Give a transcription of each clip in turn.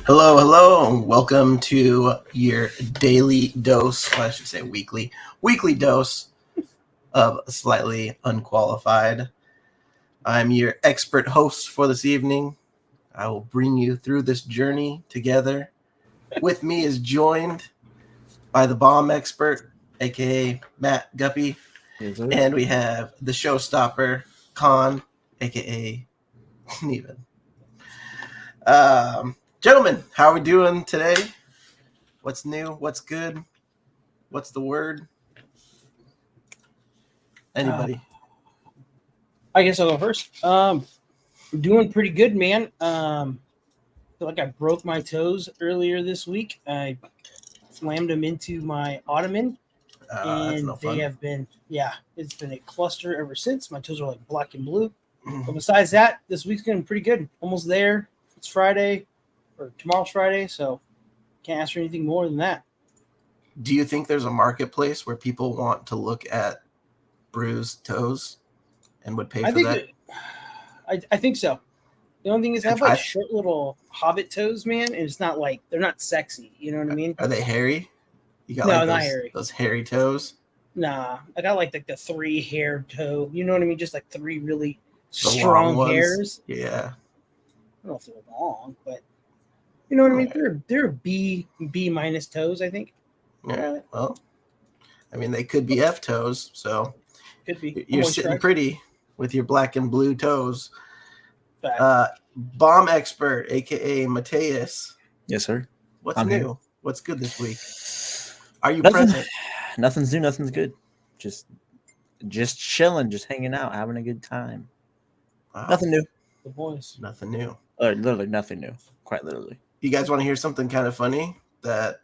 Hello, hello, and welcome to your daily dose, well, I should say weekly dose of Slightly Unqualified. I'm your expert host for this evening. I will bring you through this journey together. With me is joined by the bomb expert, aka Matt Guppy, Yes, sir. and we have the showstopper, Khan, aka Neven. Gentlemen, how are we doing today? What's new? What's good? What's the word? Anybody? I guess I'll go first. I'm doing pretty good, man. Feel like I broke my toes earlier this week. I slammed them into my ottoman, That's and no they fun. have been, it's been a cluster ever since. My toes are like black and blue. But besides that, this week's going pretty good. Almost there. It's Friday, or tomorrow's Friday, so can't ask for anything more than that. Do you think there's a marketplace where people want to look at bruised toes and would pay for that? I think so. The only thing is, I have like short little hobbit toes, man, and it's not like they're not sexy. You know what I mean? Are they hairy? You got No, like not hairy. those hairy toes? Nah, I got like the 3 hair toe. You know what I mean? Just like 3 really The strong long ones? hairs. Yeah. I don't know if they're long, but you know what I mean? Right. They're B minus toes, I think. All right. Well, I mean, they could be F toes, so Could be. you're I'm sitting moisturized. pretty with your black and blue toes. Fact. Bomb expert, aka Mateus. Yes, sir. What's I'm new? here. What's good this week? Are you Nothing. present? Nothing's new. Nothing's good. Just chilling, just hanging out, having a good time. Wow. Nothing new. The boys. Nothing new. Literally nothing new. Quite literally. You guys want to hear something kind of funny that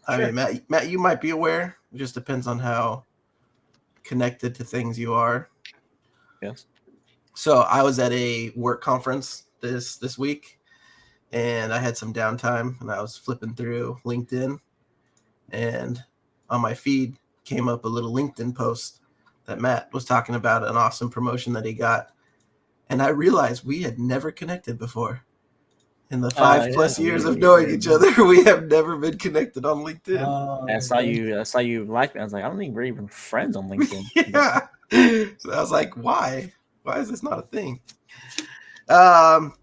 Sure. I mean, Matt, you might be aware. It just depends on how connected to things you are. Yes. So I was at a work conference this week, and I had some downtime, and I was flipping through LinkedIn, and on my feed came up a little LinkedIn post that Matt was talking about an awesome promotion that he got, and I realized we had never connected before. In the 5+ years of knowing each other, we have never been connected on LinkedIn. I saw you like me. I was like, I don't think we're even friends on LinkedIn. Yeah. So I was like, why? Why is this not a thing? Well,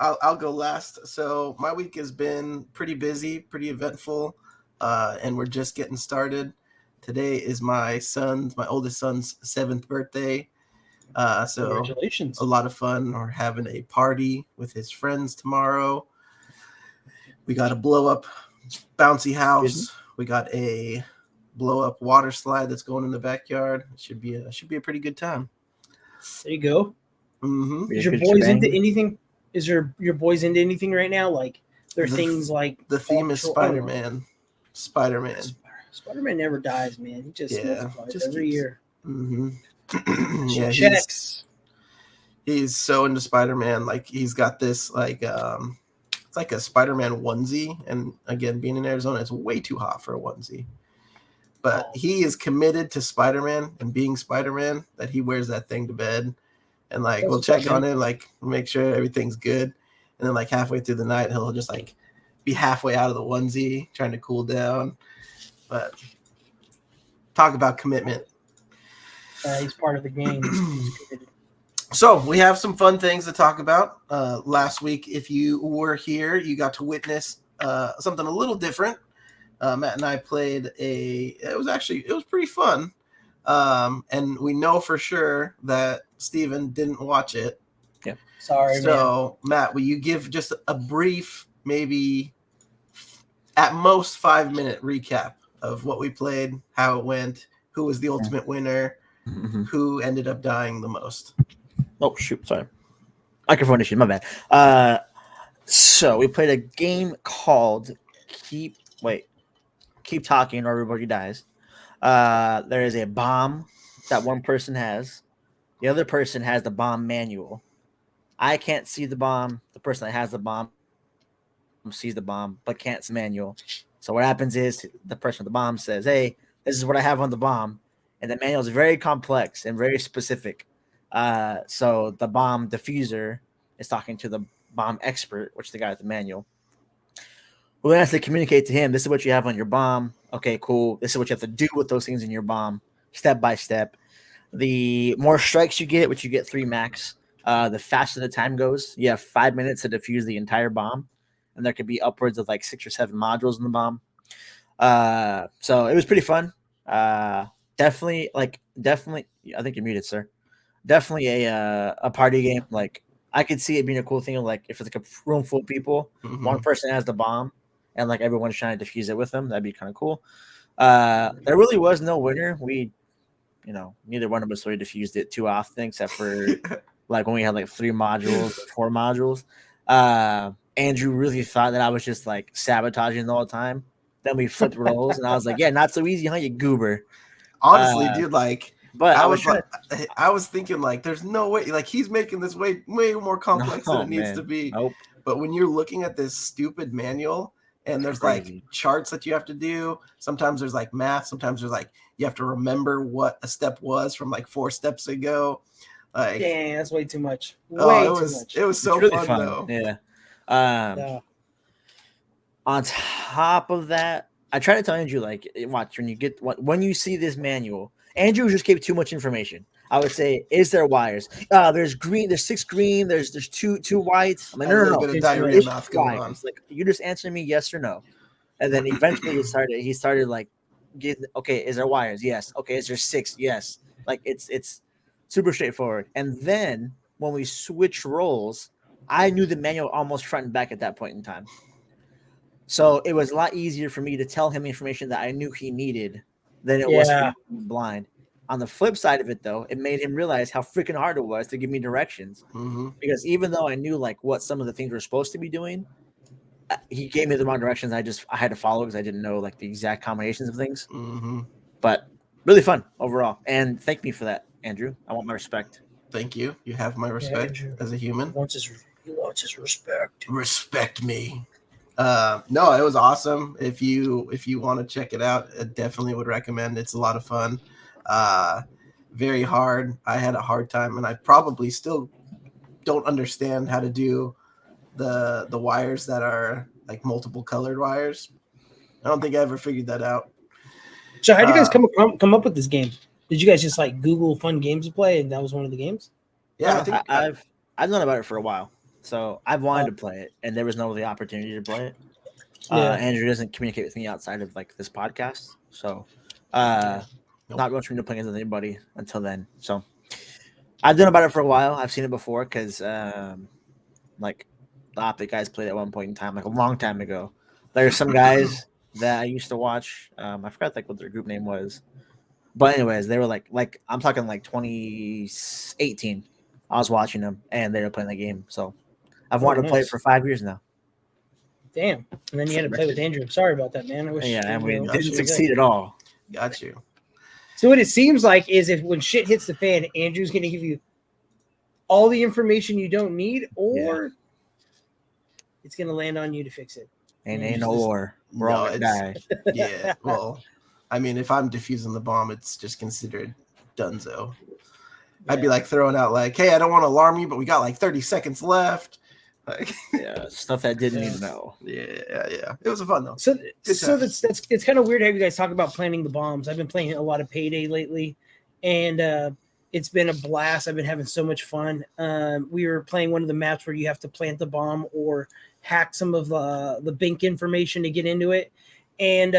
I'll go last. So my week has been pretty busy, pretty eventful, and we're just getting started. Today is my oldest son's 7th birthday. So Congratulations. a lot of fun. We're having a party with his friends tomorrow. We got a blow up bouncy house. We got a blow up water slide that's going in the backyard. It should be a pretty good time. There you go. Mm-hmm. Is your boys into anything? Is your boys into anything right now? Like there are things like the theme is Spider-Man. Spider-Man. Spider-Man never dies, man. He just multiplies every year. Mm-hmm. Yeah, he's so into Spider-Man. Like he's got this it's like a Spider-Man onesie, and again, being in Arizona, it's way too hot for a onesie. But he is committed to Spider-Man and being Spider-Man that he wears that thing to bed, and like we'll check on it, like make sure everything's good, and then like halfway through the night, he'll just like be halfway out of the onesie, trying to cool down. But talk about commitment. He's part of the game. So we have some fun things to talk about. Last week, if you were here, you got to witness something a little different. Matt and I played it was pretty fun. And we know for sure that Steven didn't watch it. Yeah. Sorry, so, man. Matt, will you give just a brief, maybe at most 5-minute recap of what we played, how it went, who was the ultimate winner, who ended up dying the most? Oh, shoot. Sorry. Microphone issue. My bad. So we played a game called Keep Talking or Everybody Dies. There is a bomb that one person has. The other person has the bomb manual. I can't see the bomb. The person that has the bomb sees the bomb but can't see the manual. So what happens is the person with the bomb says, hey, this is what I have on the bomb. And the manual is very complex and very specific. So the bomb diffuser is talking to the bomb expert, which is the guy with the manual. Well, then I have to communicate to him. This is what you have on your bomb. Okay, cool. This is what you have to do with those things in your bomb, step by step. The more strikes you get, which you get 3 max, the faster the time goes. You have 5 minutes to defuse the entire bomb, and there could be upwards of like 6 or 7 modules in the bomb. So it was pretty fun. Definitely. I think you're muted, sir. Definitely a party game. Like I could see it being a cool thing. Like if it's like a room full of people, one person has the bomb, and like everyone's trying to defuse it with them. That'd be kind of cool. There really was no winner. Neither one of us really diffused it too often, except for like when we had like 3 modules, 4 modules. Andrew really thought that I was just like sabotaging the whole time. Then we flipped roles, and I was like, "Yeah, not so easy, huh, you goober." Honestly, dude, like, But I was thinking, like, there's no way, like, he's making this way more complex than it needs to be. Nope. But when you're looking at this stupid manual, and there's like charts that you have to do, sometimes there's like math, sometimes there's like you have to remember what a step was from like 4 steps ago. Like, dang, that's way too much. It was so really fun though. Yeah. On top of that, I try to tell Andrew, like, watch when you see this manual. Andrew just gave too much information. I would say, is there wires? There's green. There's 6 green. There's 2 whites. I'm like, no. Bit of diarrhea mouth going on. It's like, you just answer me yes or no, and then eventually he started like, okay, is there wires? Yes. Okay, is there 6? Yes. Like it's super straightforward. And then when we switch roles, I knew the manual almost front and back at that point in time. So it was a lot easier for me to tell him information that I knew he needed than it was for me to be blind. On the flip side of it, though, it made him realize how freaking hard it was to give me directions. Because even though I knew like what some of the things were supposed to be doing, he gave me the wrong directions. I had to follow because I didn't know like the exact combinations of things. But really fun overall. And thank me for that, Andrew. I want my respect. Thank you. You have my respect as a human. He wants his respect. Respect me. No, it was awesome. If you want to check it out, I definitely would recommend. It's a lot of fun. Very hard. I had a hard time, and I probably still don't understand how to do the wires that are like multiple colored wires. I don't think I ever figured that out. So how did you guys come up with this game? Did you guys just like Google fun games to play, and that was one of the games? Yeah, I think I've known about it for a while. So I've wanted to play it, and there was no really opportunity to play it. Andrew doesn't communicate with me outside of like this podcast, so not much for me to play against anybody until then. So I've known about it for a while. I've seen it before because like the Optic guys played at one point in time, like a long time ago. There's some guys that I used to watch. I forgot like what their group name was, but anyways, they were like I'm talking like 2018. I was watching them, and they were playing the game. So I've wanted to play it for 5 years now. Damn. And then you had to play with Andrew. Sorry about that, man. I wish. Yeah, and we didn't succeed at all. Got you. So what it seems like is if when shit hits the fan, Andrew's going to give you all the information you don't need, or it's going to land on you to fix it. And ain't no war. We're all going to die. Yeah, well, I mean, if I'm defusing the bomb, it's just considered donezo. I'd be like throwing out like, hey, I don't want to alarm you, but we got like 30 seconds left. Like, stuff that didn't need to know. Yeah. It was fun though. So that's it's kind of weird how you guys talk about planting the bombs. I've been playing a lot of Payday lately, and it's been a blast. I've been having so much fun. We were playing one of the maps where you have to plant the bomb or hack some of the bank information to get into it. And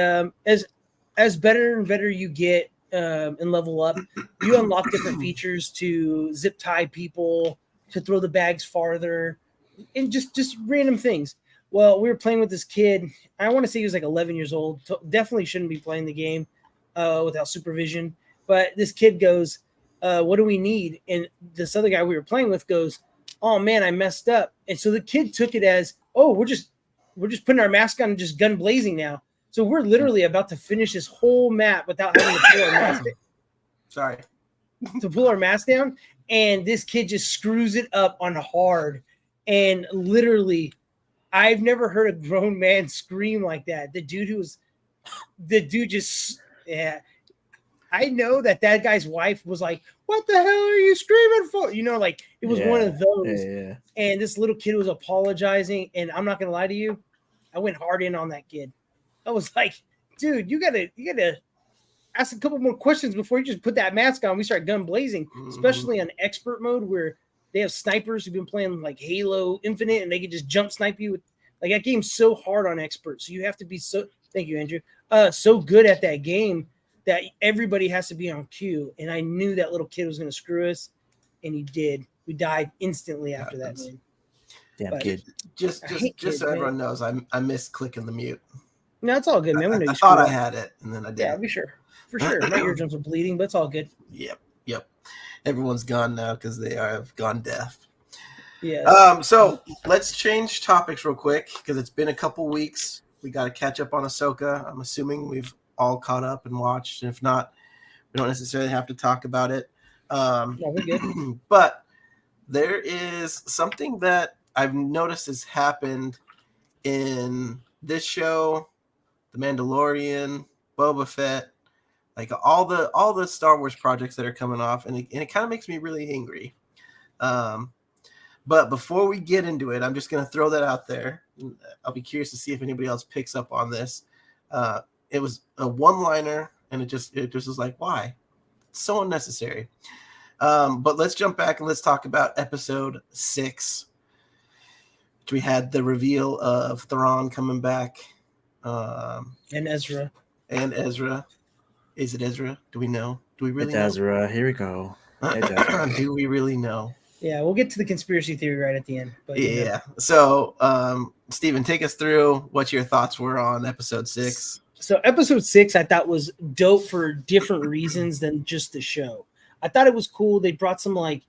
as better and better you get and level up, you unlock different features to zip tie people, to throw the bags farther, and just random things. Well, we were playing with this kid. I want to say he was like 11 years old. Definitely shouldn't be playing the game without supervision. But this kid goes, what do we need? And this other guy we were playing with goes, oh man, I messed up. And so the kid took it as, oh, we're just putting our mask on and just gun blazing now. So we're literally about to finish this whole map without having to pull our mask down. Sorry. To pull our mask down. And this kid just screws it up on hard. And literally, I've never heard a grown man scream like that. The dude just, I know that guy's wife was like, what the hell are you screaming for? You know, like it was one of those. Yeah. And this little kid was apologizing. And I'm not going to lie to you. I went hard in on that kid. I was like, dude, you gotta ask a couple more questions before you just put that mask on. We start gun blazing, especially on expert mode where they have snipers who've been playing like Halo Infinite and they can just jump snipe you. Like that game's so hard on experts. So you have to be so, thank you, Andrew, so good at that game that everybody has to be on cue. And I knew that little kid was going to screw us, and he did. We died instantly after that, man. Damn kid. Just so everyone knows, I missed clicking the mute. No, it's all good, man. We know I thought I had it, and then I didn't. Yeah, be sure. For sure. My eardrums are bleeding, but it's all good. Yep. Everyone's gone now because they have gone deaf. Yeah. So let's change topics real quick because it's been a couple weeks. We got to catch up on Ahsoka. I'm assuming we've all caught up and watched. And if not, we don't necessarily have to talk about it. No, we're good. But there is something that I've noticed has happened in this show, The Mandalorian, Boba Fett, like all the Star Wars projects that are coming off, and it kind of makes me really angry. But before we get into it, I'm just going to throw that out there. I'll be curious to see if anybody else picks up on this. It was a one-liner, and it just was like, why? It's so unnecessary. But let's jump back and let's talk about episode 6. We had the reveal of Thrawn coming back. And Ezra. Is it Ezra? Do we know? Do we really it's know? Ezra. Here we go. Do we really know? Yeah, we'll get to the conspiracy theory right at the end. But yeah. So, Steven, take us through what your thoughts were on episode 6. So episode 6 I thought was dope for different reasons than just the show. I thought it was cool. They brought some like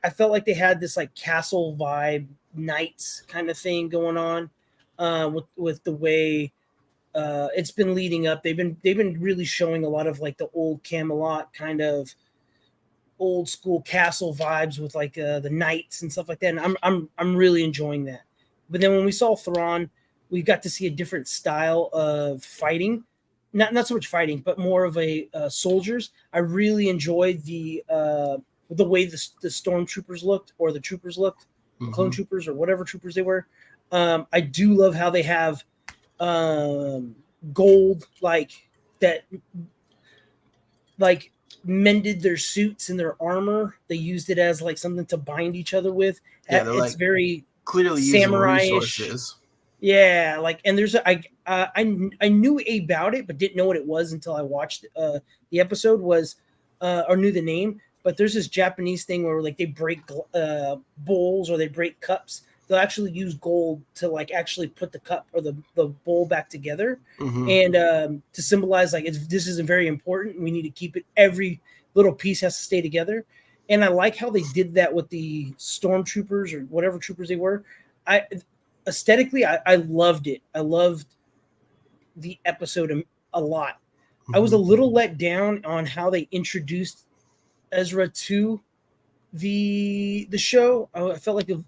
I felt like they had this like castle vibe, knights kind of thing going on with the way it's been leading up. They've been really showing a lot of like the old Camelot kind of old school castle vibes with like the knights and stuff like that. And I'm really enjoying that. But then when we saw Thrawn, we got to see a different style of fighting. Not so much fighting, but more of a soldiers. I really enjoyed the way the stormtroopers looked, or the troopers looked, clone troopers or whatever troopers they were. I do love how they have gold like that, like mended their suits and their armor. They used it as like something to bind each other with. Yeah, it's like very clearly samurai-ish. using resources. Yeah, like, and there's I knew about it, but didn't know what it was until I watched the episode or knew the name. But there's this Japanese thing where like they break bowls or they break cups. They'll actually use gold to like actually put the cup or the bowl back together, and to symbolize like this is very important. We need to keep it. Every little piece has to stay together. And I like how they did that with the stormtroopers or whatever troopers they were. Aesthetically, I loved it. I loved the episode a lot. I was a little let down on how they introduced Ezra to the show. I felt like it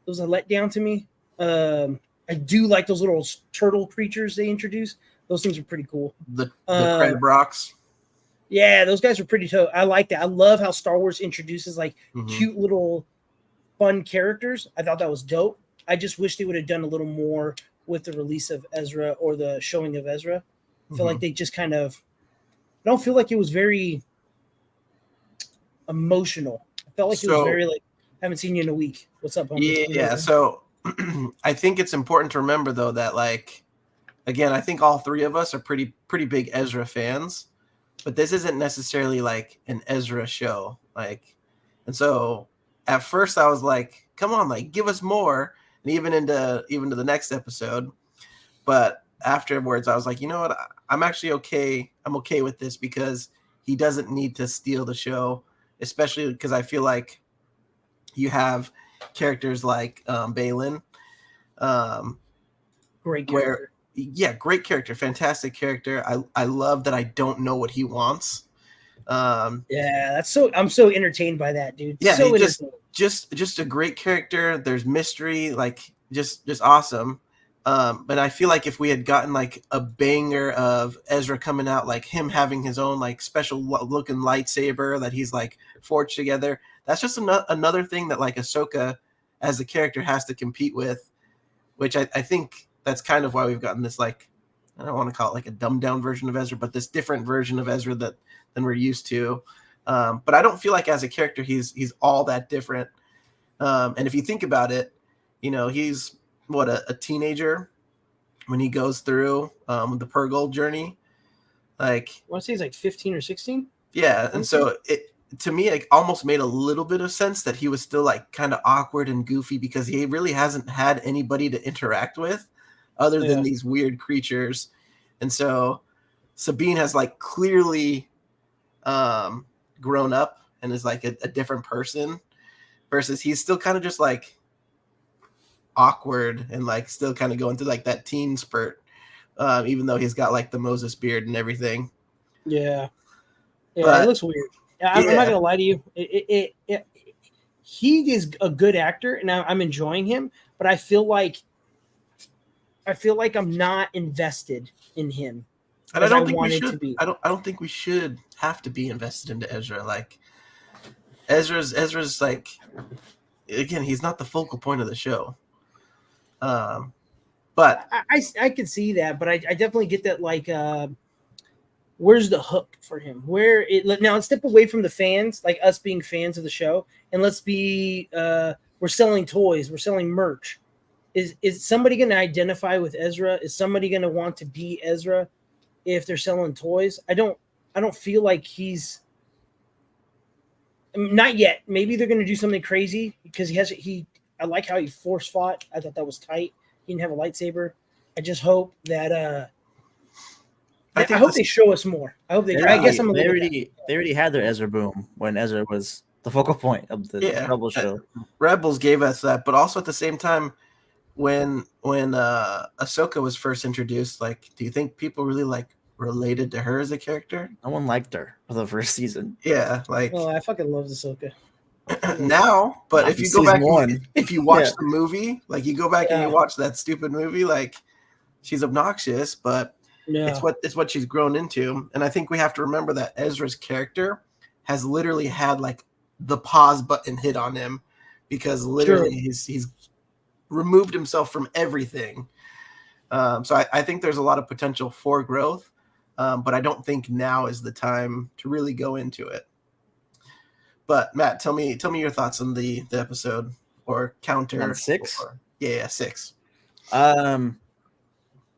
was a letdown to me. I do like those little turtle creatures they introduced. Those things are pretty cool. The crab rocks. Yeah, those guys are pretty dope. I like that. I love how Star Wars introduces like cute little fun characters. I thought that was dope. I just wish they would have done a little more with the release of Ezra or the showing of Ezra. I feel like they just kind of, I don't feel like it was very emotional. I felt like it was very like, haven't seen you in a week. What's up, homie? Yeah. So I think it's important to remember though that like, again, I think all three of us are pretty big Ezra fans, but this isn't necessarily like an Ezra show. Like, and so at first I was like, come on, like give us more. And even into the next episode. But afterwards I was like, you know what? I'm actually okay. I'm okay with this because he doesn't need to steal the show, especially because I feel like you have characters like Balin. Great character. Great character. Fantastic character. I love that I don't know what he wants. I'm so entertained by that, dude. Yeah, so just a great character. There's mystery, like just awesome. But I feel like if we had gotten like a banger of Ezra coming out, like him having his own like special looking lightsaber that he's like forged together, that's just another thing that like Ahsoka as a character has to compete with. which I think that's kind of why we've gotten this, like, I don't want to call it like a dumbed down version of Ezra, but this different version of Ezra than we're used to. But I don't feel like as a character he's all that different. And if you think about it, he's a teenager when he goes through the Purgle journey. Like, I want to say he's like 15 or 16. Yeah, and so it, to me, it almost made a little bit of sense that he was still like kind of awkward and goofy because he really hasn't had anybody to interact with other than these weird creatures. And so Sabine has like clearly grown up and is like a different person versus he's still kind of just like awkward and like still kind of going through like that teen spurt, even though he's got like the Moses beard and everything. Yeah, But it looks weird. I'm not gonna lie to you. He is a good actor, and I'm enjoying him. But I feel like I'm not invested in him. And I don't think we should. I don't think we should have to be invested into Ezra. Like Ezra's like, again, he's not the focal point of the show. But I can see that, but I definitely get that. Like, where's the hook for him? Now let's step away from the fans, like us being fans of the show, and let's be we're selling toys, we're selling merch. Is somebody going to identify with Ezra? Is somebody going to want to be Ezra if they're selling toys? I don't feel like he's not yet. Maybe they're going to do something crazy because I like how he force fought. I thought that was tight. He didn't have a lightsaber. I just hope that I hope they show us more. I hope they. I guess I'm. They already had their Ezra boom when Ezra was the focal point of the Rebels show. Rebels gave us that, but also at the same time, when Ahsoka was first introduced, like, do you think people really like related to her as a character? No one liked her for the first season. Yeah, like. Well, I fucking love Ahsoka. Now, but if you go back, if you watch the movie, like you go back and you watch that stupid movie, like she's obnoxious, but it's what she's grown into. And I think we have to remember that Ezra's character has literally had like the pause button hit on him because literally he's removed himself from everything. So I think there's a lot of potential for growth, but I don't think now is the time to really go into it. But Matt, tell me your thoughts on the episode or counter on 6. 6.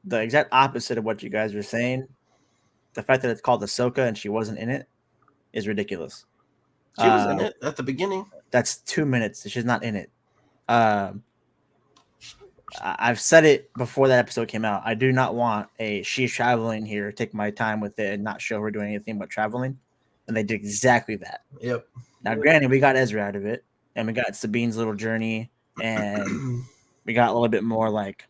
The exact opposite of what you guys were saying. The fact that it's called Ahsoka and she wasn't in it is ridiculous. She was in it at the beginning. That's 2 minutes. She's not in it. I've said it before that episode came out. I do not want she's traveling here, take my time with it, and not show her doing anything but traveling. And they did exactly that. Yep. Now, granted, we got Ezra out of it, and we got Sabine's little journey, and we got a little bit more like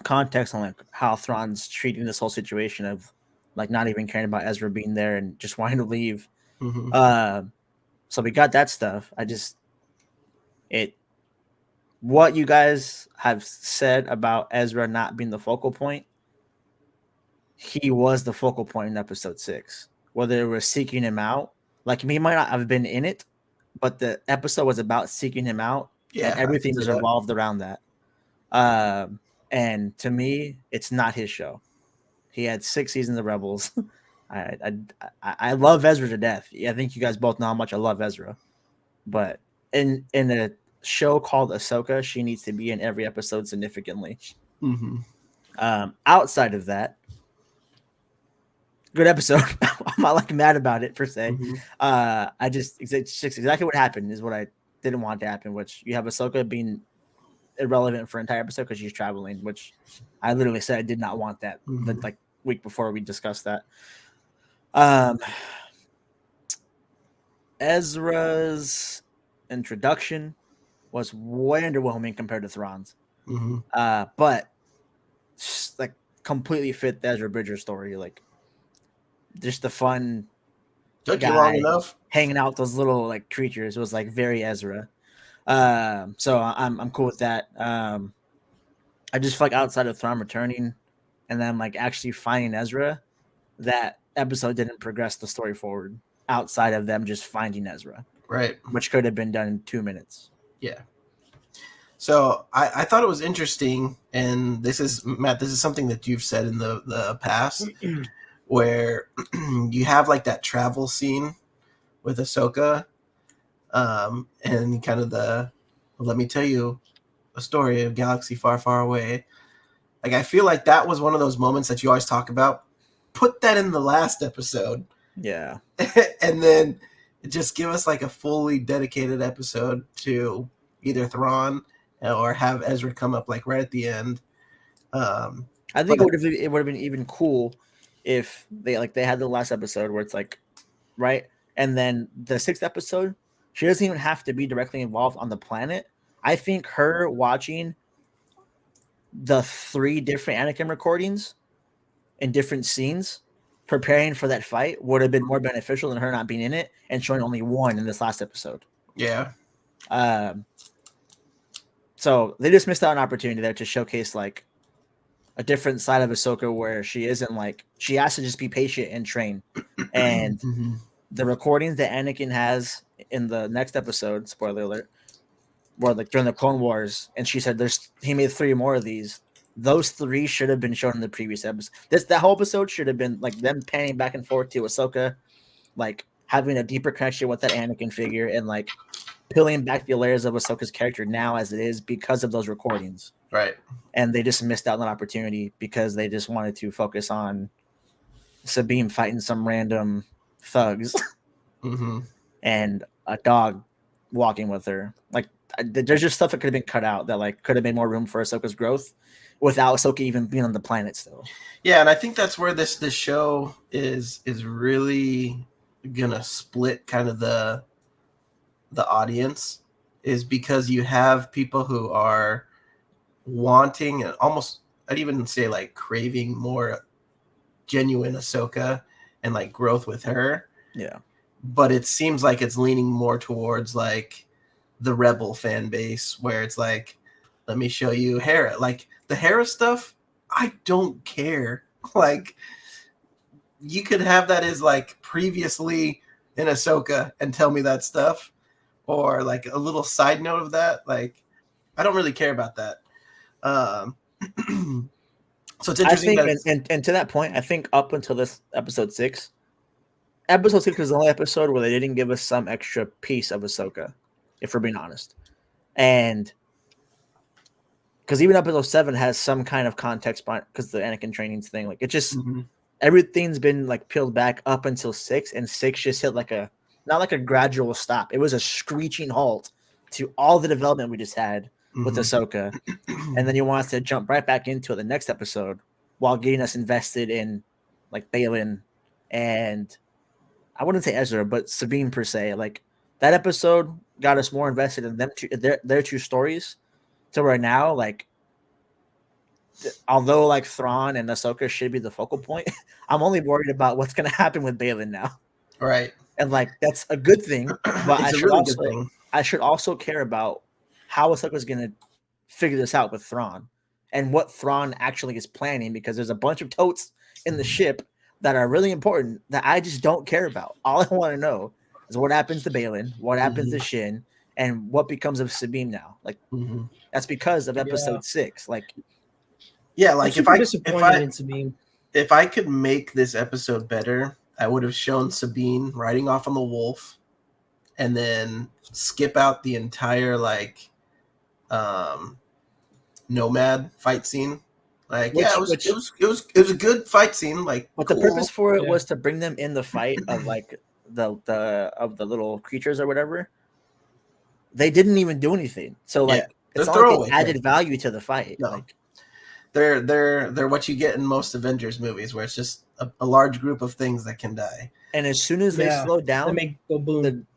context on like how Thrawn's treating this whole situation of like not even caring about Ezra being there and just wanting to leave. Mm-hmm. So we got that stuff. What you guys have said about Ezra not being the focal point, he was the focal point in episode 6. Whether it was seeking him out, like he might not have been in it, but the episode was about seeking him out, and everything was revolved around that. And to me, it's not his show. He had 6 seasons of Rebels. I love Ezra to death. I think you guys both know how much I love Ezra, but in a show called Ahsoka, she needs to be in every episode significantly. Mm-hmm. Outside of that, good episode. I'm not like mad about it per se. Mm-hmm. It's just exactly what happened is what I didn't want to happen, which you have Ahsoka being irrelevant for an entire episode because she's traveling, which I literally said I did not want that. Mm-hmm. Like week before we discussed that. Ezra's introduction was way underwhelming compared to Thrawn's. Mm-hmm. But like completely fit the Ezra Bridger story. Like just the fun took you long enough hanging out with those little like creatures. It was like very Ezra. So I'm cool with that. I just feel like outside of Thrawn returning and then like actually finding Ezra, that episode didn't progress the story forward outside of them just finding Ezra. Right. Which could have been done in 2 minutes. Yeah. So I thought it was interesting, and this is Matt. This is something that you've said in the past, where you have like that travel scene with Ahsoka, and kind of let me tell you a story of galaxy far, far away. Like I feel like that was one of those moments that you always talk about. Put that in the last episode, Yeah. and then just give us like a fully dedicated episode to either Thrawn or have Ezra come up like right at the end. I think it would have been even cool if they had the last episode where it's like, right, and then the 6th episode, she doesn't even have to be directly involved on the planet. I think her watching the 3 different Anakin recordings in different scenes, preparing for that fight, would have been more beneficial than her not being in it and showing only one in this last episode. Yeah. So they just missed out an opportunity there to showcase like a different side of Ahsoka where she isn't like, she has to just be patient and train. And the recordings that Anakin has in the next episode, spoiler alert, where like during the Clone Wars, and she said he made 3 more of these. Those 3 should have been shown in the previous episode. That whole episode should have been like them panning back and forth to Ahsoka, like having a deeper connection with that Anakin figure and like peeling back the layers of Ahsoka's character now as it is because of those recordings. Right. And they just missed out on that opportunity because they just wanted to focus on Sabine fighting some random thugs and a dog walking with her. Like, there's just stuff that could have been cut out that like could have made more room for Ahsoka's growth without Ahsoka even being on the planet still. Yeah, and I think that's where this show is really gonna split kind of the audience, is because you have people who are wanting and almost, I'd even say like craving more genuine Ahsoka and like growth with her. Yeah. But it seems like it's leaning more towards like the Rebel fan base, where it's like, let me show you Hera. Like the Hera stuff, I don't care. Like you could have that as like previously in Ahsoka and tell me that stuff, or like a little side note of that. Like I don't really care about that. So it's interesting. I think, and to that point, I think up until this episode 6 was the only episode where they didn't give us some extra piece of Ahsoka, if we're being honest. And because even episode 7 has some kind of context because the Anakin trainings thing, like it just everything's been like peeled back up until 6, and 6 just hit like not like a gradual stop. It was a screeching halt to all the development we just had with Ahsoka. And then you want us to jump right back into the next episode while getting us invested in like Baylan and I wouldn't say Ezra, but Sabine per se. Like that episode got us more invested in them their 2 stories. So right now, like although like Thrawn and Ahsoka should be the focal point, I'm only worried about what's gonna happen with Baylan now. Right. And like that's a good thing, but I should also care about how Ahsoka's gonna figure this out with Thrawn and what Thrawn actually is planning, because there's a bunch of totes in the ship that are really important that I just don't care about. All I want to know is what happens to Baylan, what happens to Shin, and what becomes of Sabine now. Like that's because of episode 6. Like like if I could make this episode better, I would have shown Sabine riding off on the wolf and then skip out the entire like nomad fight scene. Like it was a good fight scene. Like, but the purpose for it was to bring them in the fight of like the little creatures or whatever. They didn't even do anything. So like it's not like they added value to the fight. No. Like they're what you get in most Avengers movies, where it's just a large group of things that can die. And as soon as they slowed down,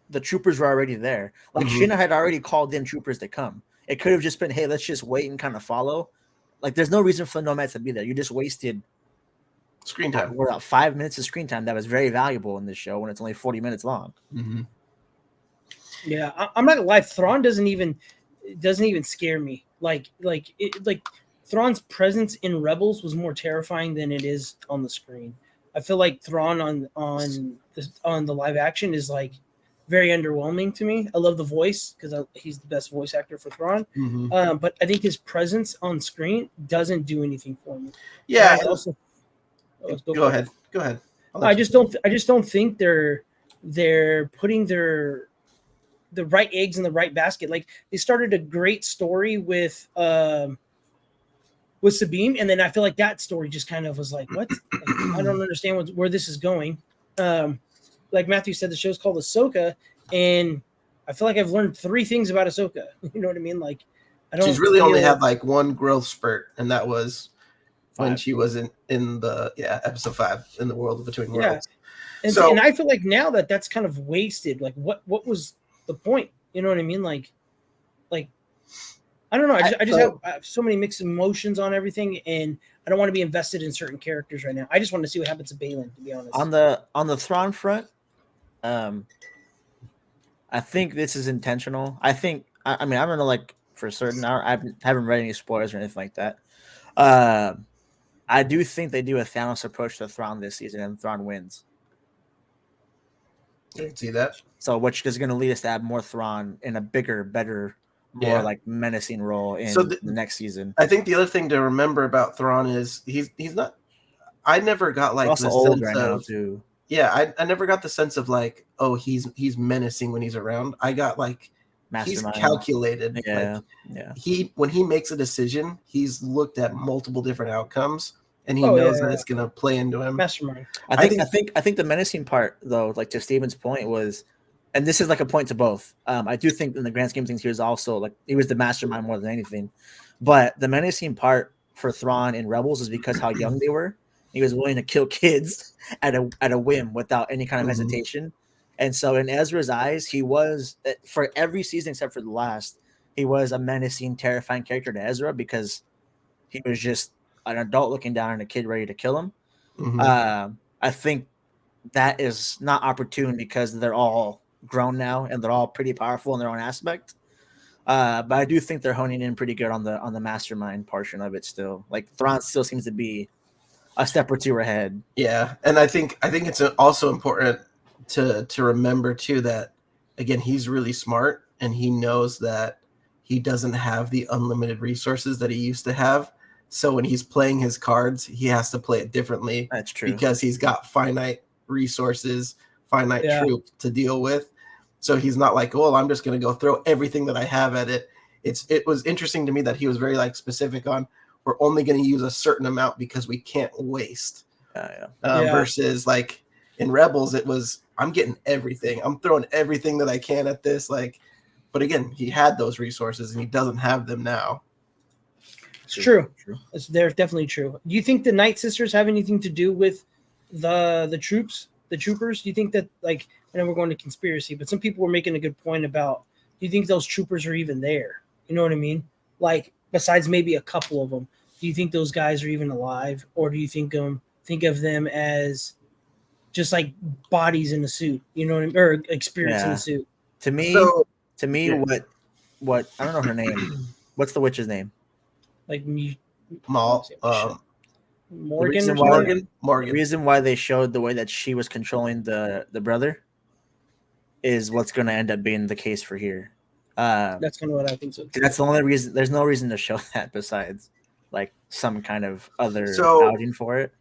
the troopers were already there. Like Shina had already called in troopers to come. It could have just been, hey, let's just wait and kind of follow. Like, there's no reason for the nomads to be there. You just wasted screen time. We're about 5 minutes of screen time that was very valuable in this show when it's only 40 minutes long. Yeah, I'm not gonna lie. Thrawn doesn't even scare me. Like Thrawn's presence in Rebels was more terrifying than it is on the screen. I feel like Thrawn on the live action is like very underwhelming to me. I love the voice because he's the best voice actor for Thrawn. But I think his presence on screen doesn't do anything for me. Yeah. And I also Go ahead. I just don't think they're putting the right eggs in the right basket. Like they started a great story with Sabine, and then I feel like that story just kind of was like, what? Like, I don't understand where this is going. Like Matthew said, the show's called Ahsoka, and I feel like I've learned 3 things about Ahsoka. You know what I mean? Like, I don't. She's really only had like one growth spurt, and that was when she was in the episode 5 in the World Between Worlds. And I feel like now that's kind of wasted. Like, what was the point? You know what I mean? Like I don't know. I just have so many mixed emotions on everything, and I don't want to be invested in certain characters right now. I just want to see what happens to Baylan, to be honest. On the Thrawn front, I think this is intentional. I mean, I don't know, like for certain. I haven't read any spoilers or anything like that. I do think they do a Thanos approach to Thrawn this season, and Thrawn wins. I can see that. So, which is going to lead us to have more Thrawn in a bigger, better, more like menacing role in the next season. I think the other thing to remember about Thrawn is he's not. I never got like also the old sense right now too. Yeah, I never got the sense of like, oh, he's menacing when he's around. I got like Mastermind. He's calculated. Yeah, When he makes a decision, he's looked at multiple different outcomes, and he knows that it's going to play into him. Mastermind. I think the menacing part, though, like to Steven's point, was, and this is like a point to both. I do think in the grand scheme of things, he was also like he was the mastermind more than anything. But the menacing part for Thrawn in Rebels is because how young they were. He was willing to kill kids at a whim without any kind of hesitation. And so in Ezra's eyes, he was, for every season except for the last, he was a menacing, terrifying character to Ezra because he was just an adult looking down on a kid ready to kill him. I think that is not opportune because they're all grown now and they're all pretty powerful in their own aspect. But I do think they're honing in pretty good on the mastermind portion of it still. Like Thrawn still seems to be a step or two ahead. Yeah, and I think it's also important to remember too that again he's really smart and he knows that he doesn't have the unlimited resources that he used to have. So when he's playing his cards, he has to play it differently. That's true because he's got finite resources, finite troop to deal with. So he's not like, well, I'm just going to go throw everything that I have at it. It was interesting to me that he was very like specific on we're only going to use a certain amount because we can't waste. Versus like in Rebels, it was I'm getting everything. I'm throwing everything that I can at this. Like, but again, he had those resources and he doesn't have them now. It's true. They're definitely true. Do you think the Night Sisters have anything to do with the troopers? Do you think that like I know we're going to conspiracy, but some people were making a good point about do you think those troopers are even there? You know what I mean? Like besides maybe a couple of them, do you think those guys are even alive, or do you think of them as just like bodies in a suit? You know what I mean? Or spirits in a suit? To me, what I don't know her name. What's the witch's name? Like Morgan. The reason why they showed the way that she was controlling the brother is what's going to end up being the case for here. That's kind of what I think so. That's the only reason. There's no reason to show that besides like some kind of other outing for it.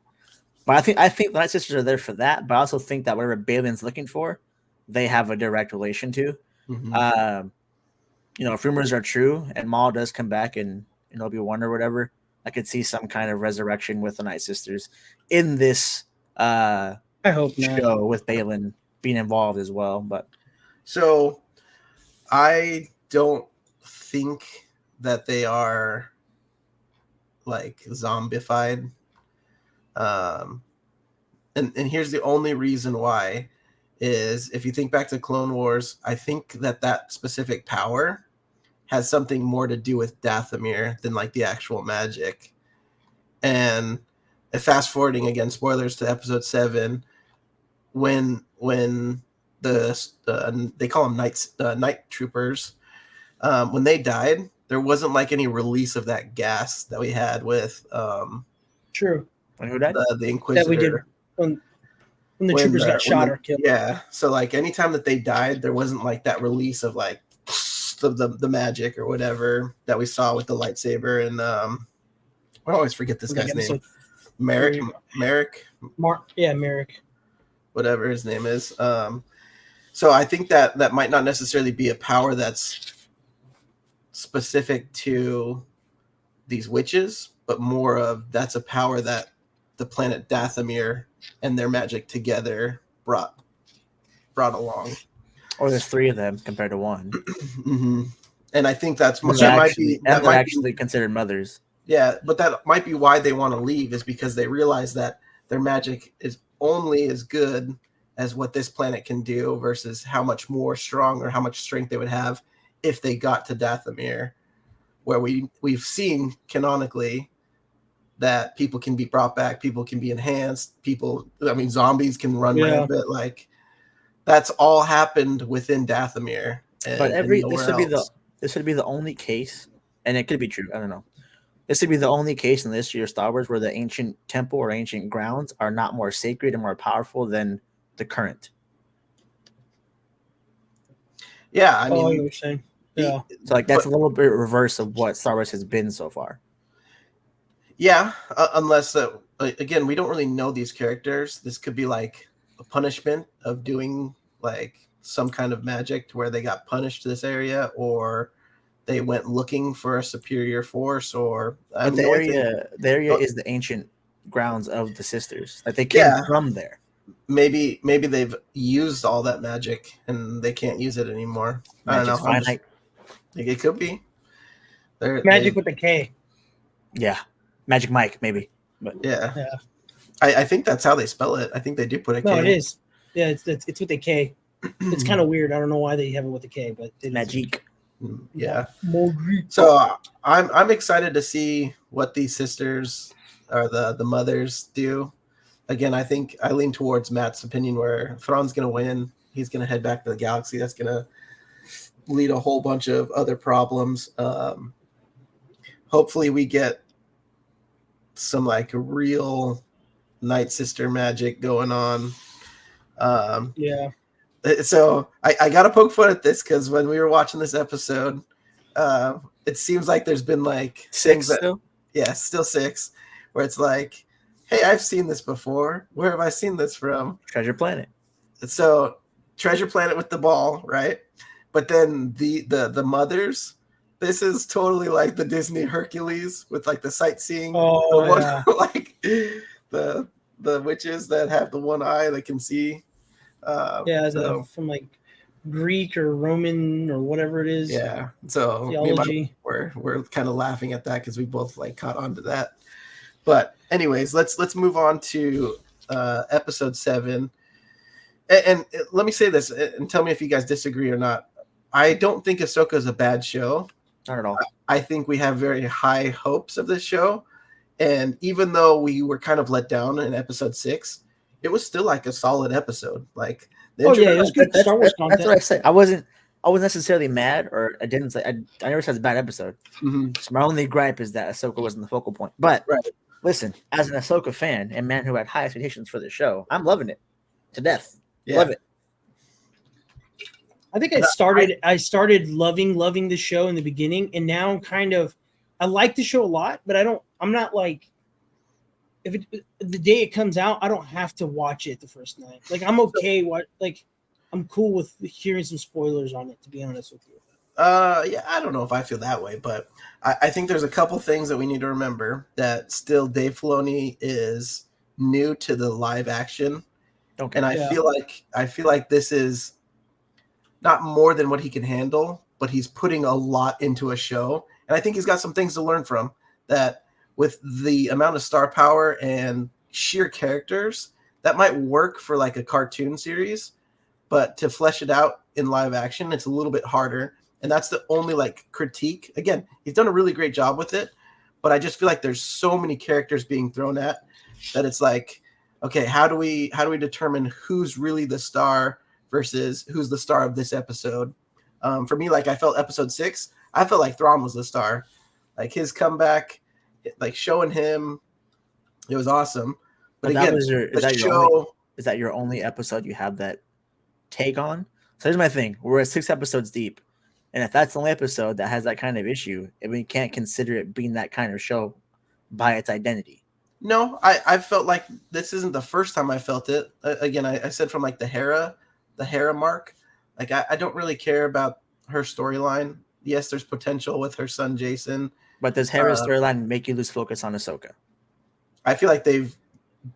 But I think the Night Sisters are there for that. But I also think that whatever Baylan's looking for, they have a direct relation to. If rumors are true and Maul does come back and Obi-Wan or whatever, I could see some kind of resurrection with the Night Sisters in this I hope show with Baylan being involved as well. But so I don't think that they are like zombified. And here's the only reason why is if you think back to Clone Wars, I think that specific power has something more to do with Dathomir than like the actual magic. And fast forwarding again, spoilers to episode 7, when they call them night troopers, when they died, there wasn't like any release of that gas that we had with true. When who died? The Inquisitor. That we did when the when troopers got shot or killed. Yeah. So like anytime that they died, there wasn't like that release of like the magic or whatever that we saw with the lightsaber. And I always forget this Like guy's name. episode Merrick, Merrick. whatever his name is. So I think that might not necessarily be a power that's specific to these witches, but more of that's a power that the planet Dathomir and their magic together brought along. Or there's 3 of them compared to 1. Mm-hmm. And I think that might actually considered mothers. Yeah, but that might be why they want to leave, is because they realize that their magic is only as good as what this planet can do versus how much more strong or how much strength they would have if they got to Dathomir, where we've seen canonically that people can be brought back, people can be enhanced, zombies can run rampant. Like that's all happened within Dathomir. But this would be the only case, and it could be true, I don't know. This would be the only case in this year's Star Wars where the ancient temple or ancient grounds are not more sacred and more powerful than the current. Yeah, I mean, you were saying. Yeah. So like that's a little bit reverse of what Star Wars has been so far. Yeah, unless again, we don't really know these characters. This could be like a punishment of doing like some kind of magic to where they got punished to this area, or they went looking for a superior force, or the area is the ancient grounds of the sisters. Like they came from there. Maybe they've used all that magic and they can't use it anymore. Magic's I don't know. It could be. Magic with a K. Yeah. Magic Mike, maybe. But yeah. I think that's how they spell it. I think they do put a K. No, it is. Yeah, it's with a K. It's kind of weird. I don't know why they have it with a K, but it Magic. Yeah. So I'm excited to see what these sisters or the mothers do. Again, I think I lean towards Matt's opinion where Thrawn's going to win. He's going to head back to the galaxy. That's going to lead a whole bunch of other problems. Hopefully we get some like real Night Sister magic going on. Yeah. So I got to poke fun at this because when we were watching this episode, it seems like there's been like 6 still? Yeah, still 6, where it's like, hey, I've seen this before. Where have I seen this from? Treasure Planet. So Treasure Planet with the ball, right? But then the mothers, this is totally like the Disney Hercules with like the sightseeing. Yeah. Like the witches that have the one eye that can see. From like Greek or Roman or whatever it is. Yeah. So theology. We're kind of laughing at that because we both like caught on to that. But anyways, let's move on to episode 7. And let me say this and tell me if you guys disagree or not. I don't think Ahsoka is a bad show. Not at all. I think we have very high hopes of this show. And even though we were kind of let down in episode 6, it was still like a solid episode. Like it was good Star Wars content. That's what I said. I wasn't necessarily mad, or I didn't say I never said it's a bad episode. Mm-hmm. So my only gripe is that Ahsoka wasn't the focal point. But listen, as an Ahsoka fan and man who had high expectations for the show, I'm loving it to death. Yeah. Love it. I think I started loving the show in the beginning, and now I'm kind of I like the show a lot, but I'm not like the day it comes out, I don't have to watch it the first night. Like I'm okay. I'm cool with hearing some spoilers on it, to be honest with you. Yeah, I don't know if I feel that way, but I think there's a couple things that we need to remember that still Dave Filoni is new to the live action. Okay. And I feel like this is not more than what he can handle, but he's putting a lot into a show. And I think he's got some things to learn from that. With the amount of star power and sheer characters, that might work for like a cartoon series, but to flesh it out in live action, it's a little bit harder. And that's the only like critique. Again, he's done a really great job with it, but I just feel like there's so many characters being thrown at that it's like, okay, how do we determine who's really the star versus who's the star of this episode? For me, like I felt episode 6, I felt like Thrawn was the star. Like his comeback, like showing him, it was awesome. But again, the show is that your only episode you have that take on. So here's my thing: we're at 6 episodes deep, and if that's the only episode that has that kind of issue, and we can't consider it being that kind of show by its identity. No, I felt like this isn't the first time I felt it. Again, I said from like the Hera mark. Like I don't really care about her storyline. Yes, there's potential with her son Jason. But does Hera's storyline make you lose focus on Ahsoka? I feel like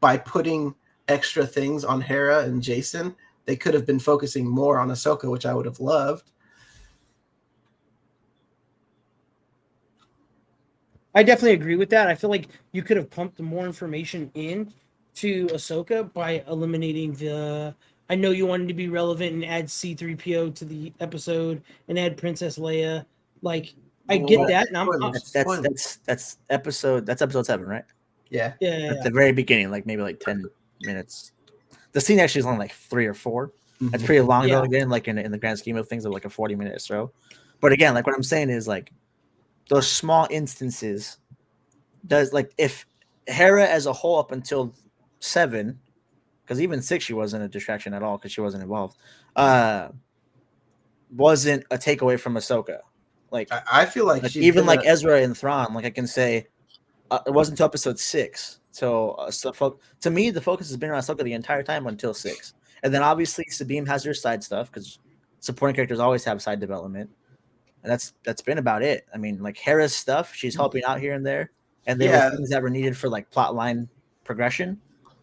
by putting extra things on Hera and Jason, they could have been focusing more on Ahsoka, which I would have loved. I definitely agree with that. I feel like you could have pumped more information in to Ahsoka by eliminating the. I know you wanted to be relevant and add C-3PO to the episode and add Princess Leia. Like I get that. And that's episode 7, right? Yeah. At the very beginning, like maybe like 10 minutes. The scene actually is only like 3 or 4. Mm-hmm. That's pretty long though. Again, like in the grand scheme of things, of like a 40-minute show. But again, like what I'm saying is like those small instances does like if Hera as a whole up until 7, because even 6 she wasn't a distraction at all because she wasn't involved, wasn't a takeaway from Ahsoka. Like I feel like even like Ezra and Thrawn, like I can say it wasn't until episode 6. So to me, the focus has been on Ahsoka the entire time until 6, and then obviously Sabine has her side stuff because supporting characters always have side development. And that's been about it. I mean, like Hera's stuff, she's helping out here and there, and there were things that were needed for like plot line progression.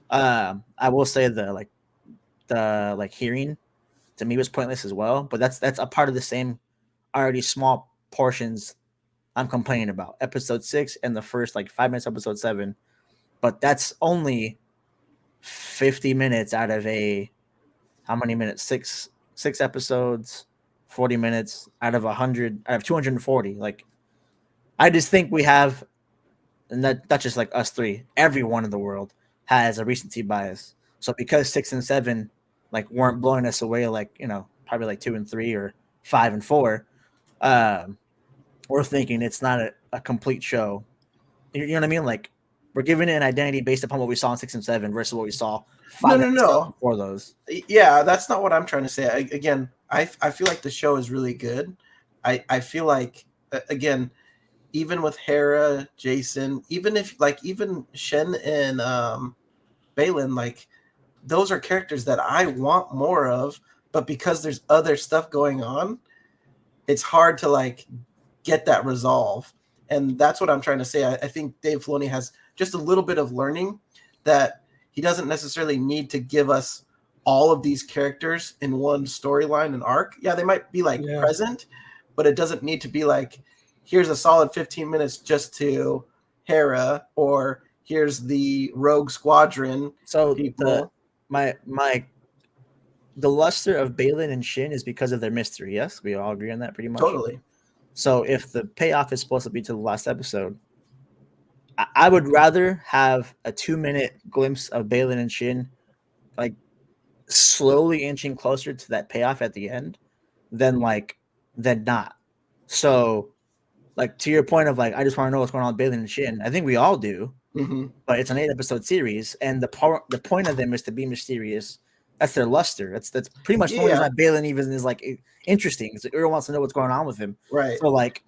I will say the hearing to me was pointless as well, but that's a part of the same already small portions I'm complaining about. Episode 6 and the first like 5 minutes, episode 7, but that's only 50 minutes out of how many minutes? Six episodes. 40 minutes out of 100 out of 240. Like I just think we have, and not just like us three, everyone in the world has a recency bias. So because 6 and 7 like weren't blowing us away, like probably like 2 and 3 or 5 and 4, we're thinking it's not a complete show. You know what I mean? Like we're giving it an identity based upon what we saw in 6 and 7 versus what we saw 5 no. before those. Yeah, that's not what I'm trying to say. I feel like the show is really good. I feel like again, even with Hera, Jason, even Shen and Baylan, like those are characters that I want more of, but because there's other stuff going on, it's hard to like get that resolve. And that's what I'm trying to say. I think Dave Filoni has just a little bit of learning that he doesn't necessarily need to give us all of these characters in one storyline and arc. Yeah, they might be present, but it doesn't need to be like, here's a solid 15 minutes just to Hera, or here's the Rogue Squadron. So people. The luster of Baylan and Shin is because of their mystery. Yes, we all agree on that pretty much. Totally. So if the payoff is supposed to be to the last episode, I would rather have a 2-minute glimpse of Baylan and Shin, like slowly inching closer to that payoff at the end, than not. So, like to your point of like, I just want to know what's going on with Baylan and Shin. I think we all do, but it's an 8-episode series, and the point of them is to be mysterious. That's their luster. That's pretty much the only reason Baylan even is like interesting. Because everyone wants to know what's going on with him. Right. So like,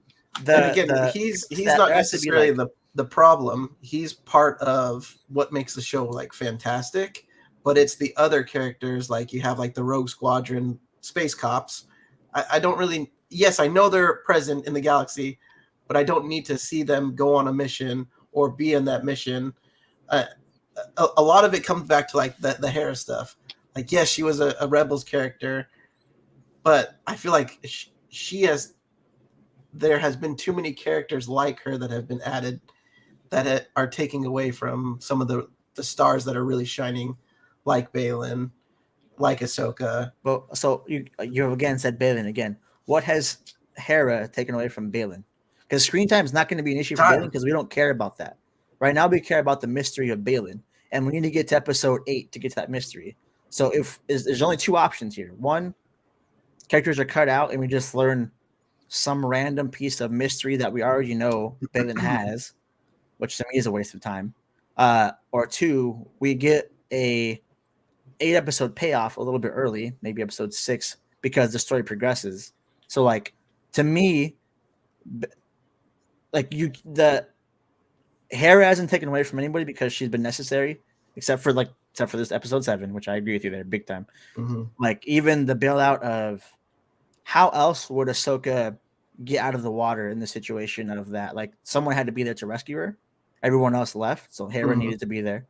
he's not necessarily the problem. He's part of what makes the show like fantastic. But it's the other characters, like you have like the Rogue Squadron, space cops. I don't really. Yes, I know they're present in the galaxy, but I don't need to see them go on a mission or be in that mission. A lot of it comes back to like the Hera stuff. Like, yes, she was a Rebels character, but I feel like there has been too many characters like her that have been added that are taking away from some of the stars that are really shining, like Baylan, like Ahsoka. Well, so you again said Baylan again. What has Hera taken away from Baylan? Because screen time is not going to be an issue for Baylan because we don't care about that. Right now we care about the mystery of Baylan, and we need to get to episode 8 to get to that mystery. So there's only 2 options here. One, characters are cut out and we just learn some random piece of mystery that we already know Baylan has, which to me is a waste of time. Or 2, we get a 8-episode payoff a little bit early, maybe episode 6, because the story progresses. So like to me, like the Hera hasn't taken away from anybody because she's been necessary, except for this episode 7, which I agree with you there, big time. Mm-hmm. Like even the bailout of how else would Ahsoka get out of the water in the situation of that? Like someone had to be there to rescue her. Everyone else left, so Hera needed to be there.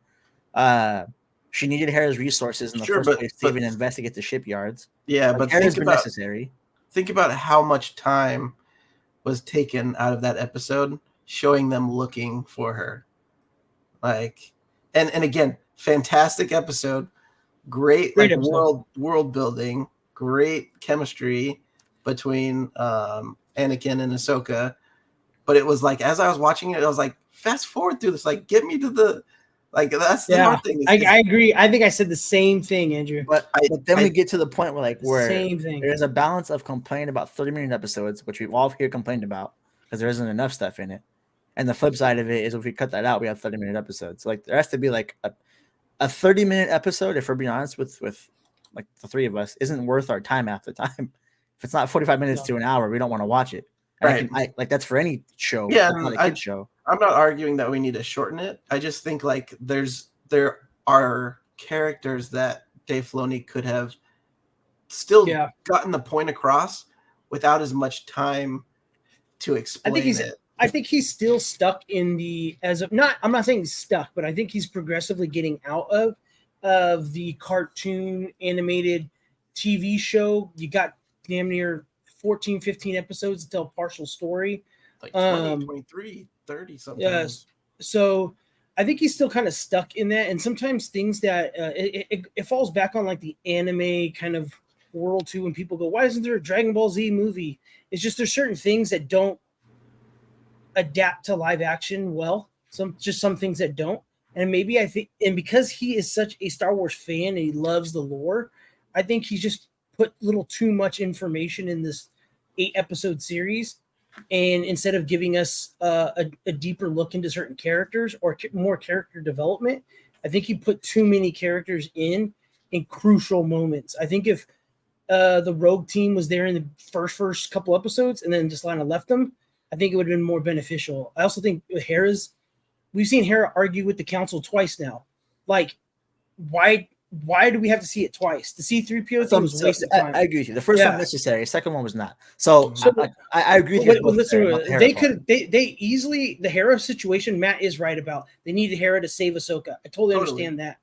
She needed Hera's resources in the first place to even investigate the shipyards. Yeah, like, but Hera's been necessary. Think about how much time was taken out of that episode showing them looking for her. Like, and again, fantastic episode, great like episode. world building, great chemistry between Anakin and Ahsoka. But it was like, as I was watching it, I was like, fast forward through this, like, get me to the, like, that's the hard thing. I agree. I think I said the same thing, Andrew. But then we get to the point where same thing. There's a balance of complaining about 30-minute episodes, which we've all here complained about because there isn't enough stuff in it. And the flip side of it is if we cut that out, we have 30-minute episodes. Like there has to be like a 30-minute episode, if we're being honest with like the three of us, isn't worth our time half the time. If it's not 45 minutes to an hour, we don't want to watch it. Right. I like that's for any show. Yeah, not a kid show. I'm not arguing that we need to shorten it. I just think like there are characters that Dave Filoni could have still gotten the point across without as much time to explain it. I think he's still stuck in I'm not saying he's stuck, but I think he's progressively getting out of the cartoon animated TV show. You got damn near 14, 15 episodes to tell a partial story. Like 20, 23, 30 sometimes. Yes. So I think he's still kind of stuck in that. And sometimes things that it falls back on like the anime kind of world too. When people go, why isn't there a Dragon Ball Z movie? It's just there's certain things that don't adapt to live action well. Some things that don't. And maybe I think, and because he is such a Star Wars fan and he loves the lore, I think he's just put a little too much information in this 8-episode series, and instead of giving us a deeper look into certain characters or more character development, I think he put too many characters in crucial moments. I think if the Rogue team was there in the first couple episodes and then just kind of left them, I think it would have been more beneficial. I also think we've seen Hera argue with the council twice now. Like, why do we have to see it twice? The C-3PO was a waste of time. I agree with you. The first one necessary, the second one was not. So I agree with you. Listen, they easily, the Hera situation, Matt is right about. They needed Hera to save Ahsoka. I totally understand that.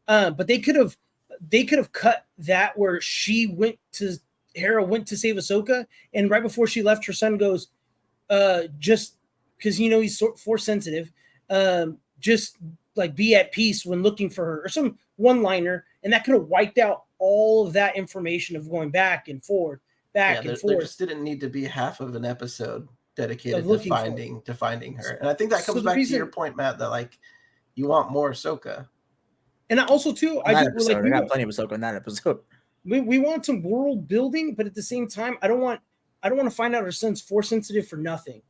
But they could have cut that where Hera went to save Ahsoka, and right before she left, her son goes, just because he's force sensitive, just like be at peace when looking for her, or some one-liner, and that could have wiped out all of that information of going back and forth. There just didn't need to be half of an episode dedicated to finding her. And I think that comes back to your point, Matt, that like you want more Ahsoka. And also too, I got plenty of Ahsoka in that episode. We want some world building, but at the same time, I don't want to find out her son's force sensitive for nothing.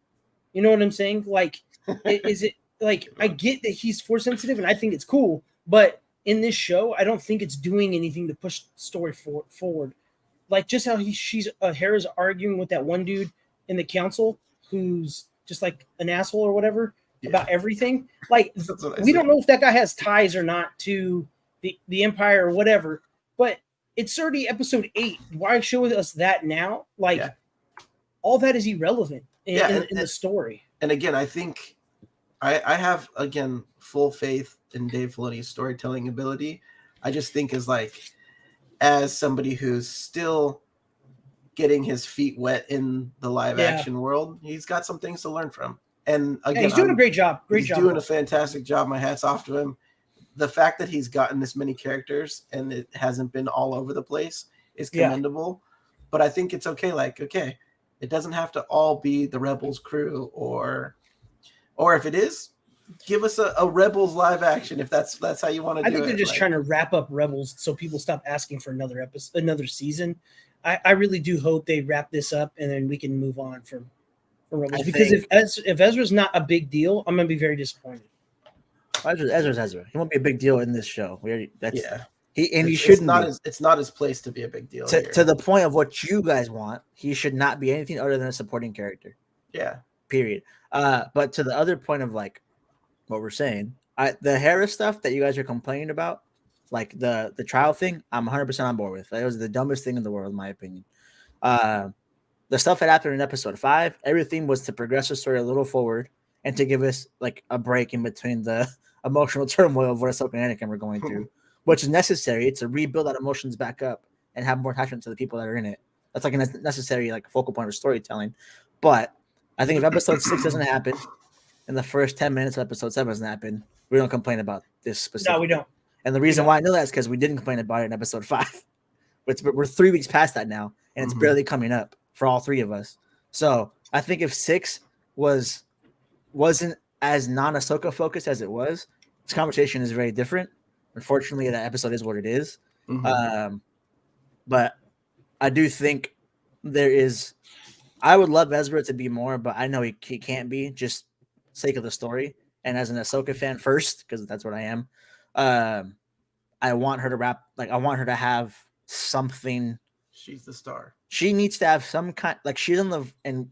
You know what I'm saying? Like, is it like I get that he's force sensitive, and I think it's cool, but in this show, I don't think it's doing anything to push the story forward. Like just how Hera's arguing with that one dude in the council who's just like an asshole or whatever about everything. Like we don't know if that guy has ties or not to the Empire or whatever, but it's already episode 8. Why show us that now? Like all that is irrelevant in the story. And again, I think I have again full faith in Dave Filoni's storytelling ability. I just think as somebody who's still getting his feet wet in the live action world, he's got some things to learn from. And again, he's doing a great job. He's doing a fantastic job. My hat's off to him. The fact that he's gotten this many characters and it hasn't been all over the place is commendable. But I think it's okay. It doesn't have to all be the Rebels crew, or if it is, give us a Rebels live action if that's how you want to do it. I think they're just trying to wrap up Rebels so people stop asking for another season. I really do hope they wrap this up and then we can move on from Rebels. Because if Ezra's not a big deal, I'm going to be very disappointed. Ezra's Ezra. He won't be a big deal in this show. He It's shouldn't not be. it's not his place to be a big deal here. To the point of what you guys want, he should not be anything other than a supporting character. Yeah. Period. But to the other point of like what we're saying, the Harris stuff that you guys are complaining about, like the trial thing, I'm 100% on board with. That was the dumbest thing in the world, in my opinion. The stuff that happened in episode 5, everything was to progress the story a little forward and to give us like a break in between the emotional turmoil of what Ahsoka and Anakin were going through, which is necessary to rebuild that emotions back up and have more attachment to the people that are in it. That's like a necessary like focal point of storytelling. But I think if episode 6 doesn't happen and the first 10 minutes of episode 7 doesn't happen, we don't complain about this specifically. No, we don't. And the reason why I know that is because we didn't complain about it in episode 5. We're 3 weeks past that now, and it's barely coming up for all 3 of us. So I think if 6 wasn't as non-Ahsoka focused as it was, this conversation is very different. Unfortunately, that episode is what it is. But I do think there is. I would love Ezra to be more, but I know he can't be, just sake of the story. And as an Ahsoka fan first, because that's what I am, I want her to I want her to have something. She's the star. She needs to have some kind, like she's in and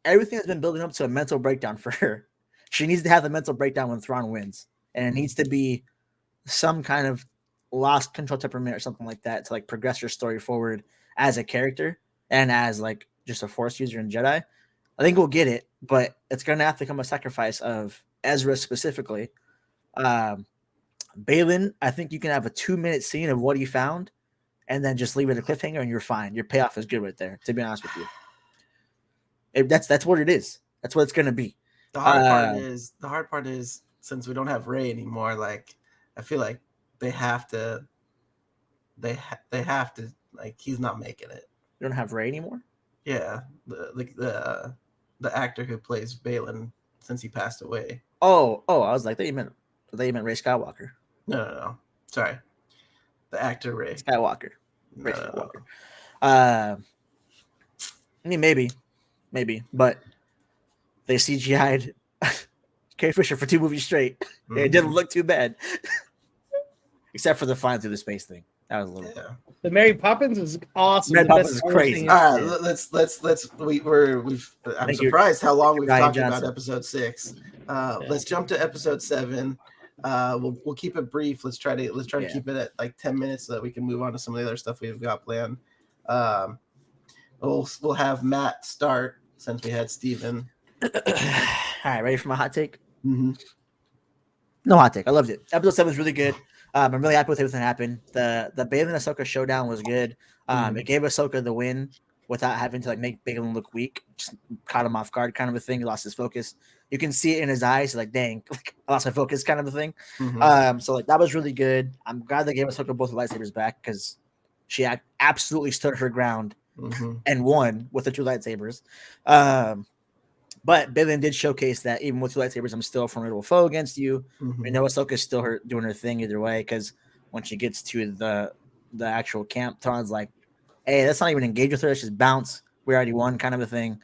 everything has been building up to a mental breakdown for her. She needs to have the mental breakdown when Thrawn wins, and it needs to be some kind of lost control temperament or something like that to like progress her story forward as a character and as like just a Force user and Jedi. I think we'll get it, but it's going to have to come a sacrifice of Ezra specifically. Baylan, I think you can have a 2-minute scene of what he found and then just leave it a cliffhanger and you're fine. Your payoff is good right there, to be honest with you. That's what it is. That's what it's going to be. The hard part is since we don't have Rey anymore, like I feel like they have to like he's not making it. You don't have Rey anymore? Yeah, the actor who plays Baylan since he passed away. Oh, I was like, you meant Ray Skywalker. No. Sorry. The actor Ray Skywalker. Ray Skywalker. I mean, maybe, but they CGI'd Carrie Fisher for 2 movies straight. It didn't look too bad, except for the flying through the space thing. That was a little. Yeah. The Mary Poppins is awesome. Mary Poppins is crazy. All right, let's. I'm surprised how long we've talked about episode 6. Let's jump to episode 7. We'll keep it brief. Let's try to keep it at like 10 minutes so that we can move on to some of the other stuff we've got planned. We'll have Matt start since we had Steven. All right, ready for my hot take? Mm-hmm. No hot take. I loved it. Episode 7 was really good. I'm really happy with everything that happened. The Baylan and Ahsoka showdown was good. It gave Ahsoka the win without having to like make Baylan look weak. Just caught him off guard, kind of a thing. He lost his focus. You can see it in his eyes, like dang, like, I lost my focus, kind of a thing. So like that was really good. I'm glad they gave Ahsoka both the lightsabers back because she absolutely stood her ground and won with the 2 lightsabers. But Baylan did showcase that even with 2 lightsabers, I'm still a formidable foe against you. We know Ahsoka's still doing her thing either way because when she gets to the actual camp, Thrawn's like, hey, let's not even engage with her. Let's just bounce. We already won, kind of a thing.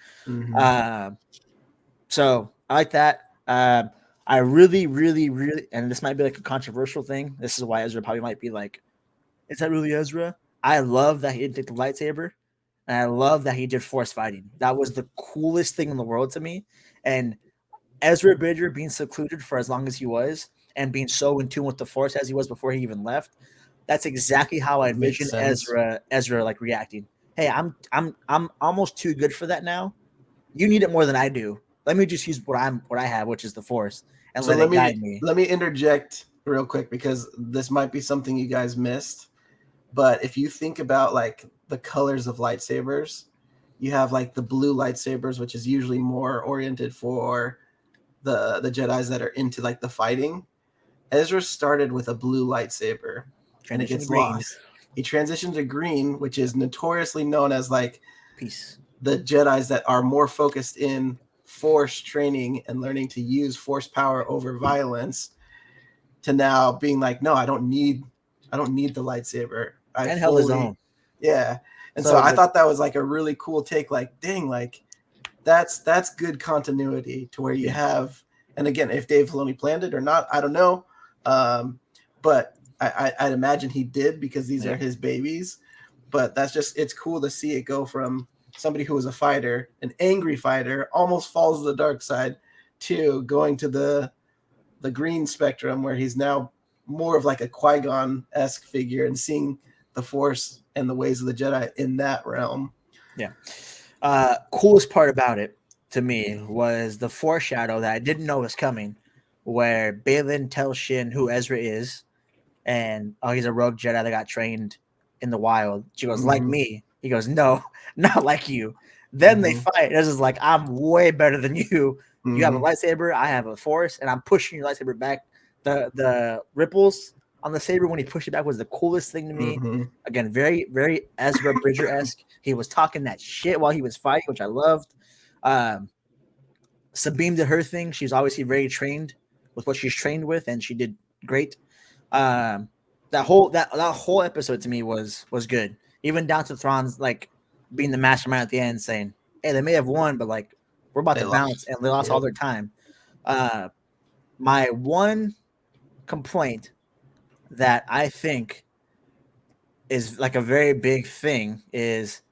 So I like that. I really, really, really, and this might be like a controversial thing. This is why Ezra probably might be like, is that really Ezra? I love that he did take the lightsaber. And I love that he did force fighting. That was the coolest thing in the world to me. And Ezra Bridger being secluded for as long as he was and being so in tune with the force as he was before he even left. That's exactly how I envision Ezra like reacting. Hey, I'm almost too good for that now. You need it more than I do. Let me just use what I have, which is the force, and let it guide me. Let me interject real quick because this might be something you guys missed. But if you think about like the colors of lightsabers, you have like the blue lightsabers, which is usually more oriented for the Jedis that are into like the fighting. Ezra started with a blue lightsaber and it gets lost. He transitioned to green, which is notoriously known as like peace. The Jedis that are more focused in force training and learning to use force power over violence, to now being like, no, I don't need the lightsaber. And held his own. Yeah. And so I thought that was like a really cool take. Like, dang, like that's good continuity to where you have, and again, if Dave Filoni planned it or not, I don't know. But I'd imagine he did because these Yeah. are his babies. But it's cool to see it go from somebody who was a fighter, an angry fighter, almost falls to the dark side, to going to the green spectrum where he's now more of like a Qui-Gon-esque figure and seeing the Force and the ways of the Jedi in that realm. Yeah. Coolest part about it to me was the foreshadow that I didn't know was coming, where Balin tells Shin who Ezra is, and he's a rogue Jedi that got trained in the wild. She goes, like me. He goes, no, not like you. Then they fight. Ezra's like, I'm way better than you. You have a lightsaber, I have a Force, and I'm pushing your lightsaber back. The ripples on the saber when he pushed it back was the coolest thing to me. Again, very, very Ezra Bridger-esque. He was talking that shit while he was fighting, which I loved. Sabine did her thing. She's obviously very trained with what she's trained with, and she did great. That whole episode to me was good. Even down to Thrawn's like being the mastermind at the end, saying, "Hey, they may have won, but like we're about to bounce," and they lost all their time. My one complaint that I think is like a very big thing is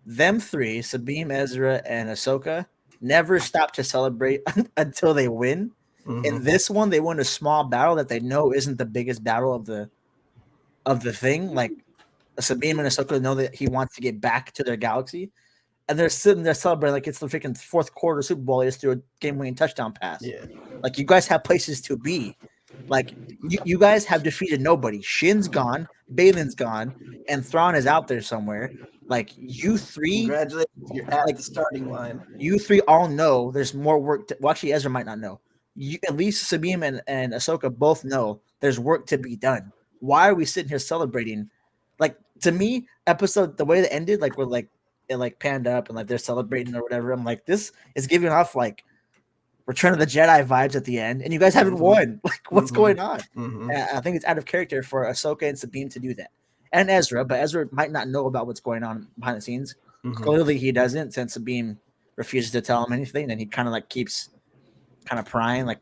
them three, Sabine, Ezra, and Ahsoka, never stop to celebrate until they win. In this one, they won a small battle that they know isn't the biggest battle of the thing. Like Sabine and Ahsoka know that he wants to get back to their galaxy, and they're sitting there celebrating like it's the freaking fourth quarter Super Bowl. They just threw a game-winning touchdown pass. Yeah. Like you guys have places to be. Like you guys have defeated nobody. Shin's gone, Balin's gone, and Thrawn is out there somewhere. Like you three, congratulations, you're at the starting line. You three all know there's more work. Well, actually, Ezra might not know. At least Sabine and Ahsoka both know there's work to be done. Why are we sitting here celebrating? Like to me, the way it ended, like we're like it like panned up and like they're celebrating or whatever. I'm like, this is giving off like Return of the Jedi vibes at the end, and you guys haven't won. Like, what's going on? I think it's out of character for Ahsoka and Sabine to do that, and Ezra. But Ezra might not know about what's going on behind the scenes. Clearly, he doesn't, since Sabine refuses to tell him anything, and he kind of like keeps kind of prying, like,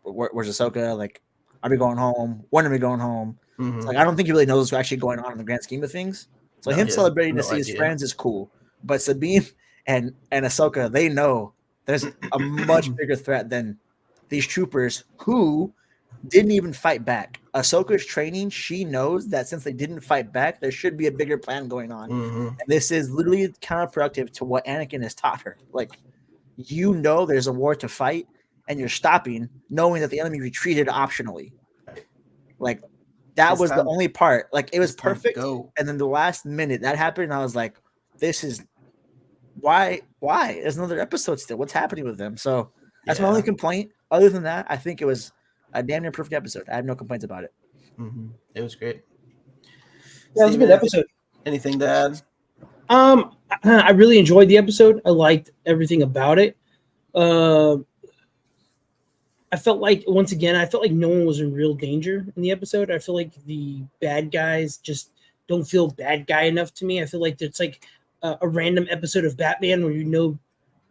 "Where's Ahsoka? Like, are we going home? When are we going home?" It's like I don't think he really knows what's actually going on in the grand scheme of things. So him celebrating to see his friends is cool, but Sabine and Ahsoka, they know there's a much bigger threat than these troopers who didn't even fight back. Ahsoka's training, she knows that since they didn't fight back, there should be a bigger plan going on. And this is literally counterproductive to what Anakin has taught her. Like, you know there's a war to fight, and you're stopping, knowing that the enemy retreated optionally. Like, that was the only part. Like, it was perfect. And then the last minute that happened, and I was like, this is why there's another episode still. What's happening with them? So that's my only complaint. Other than that, I think it was a damn near perfect episode. I have no complaints about it. It was great. Yeah, it was a good episode. Anything to add? I really enjoyed the episode. I liked everything about it. I felt like, once again, no one was in real danger in the episode. I feel like the bad guys just don't feel bad guy enough to me. I feel like it's like a random episode of Batman where you know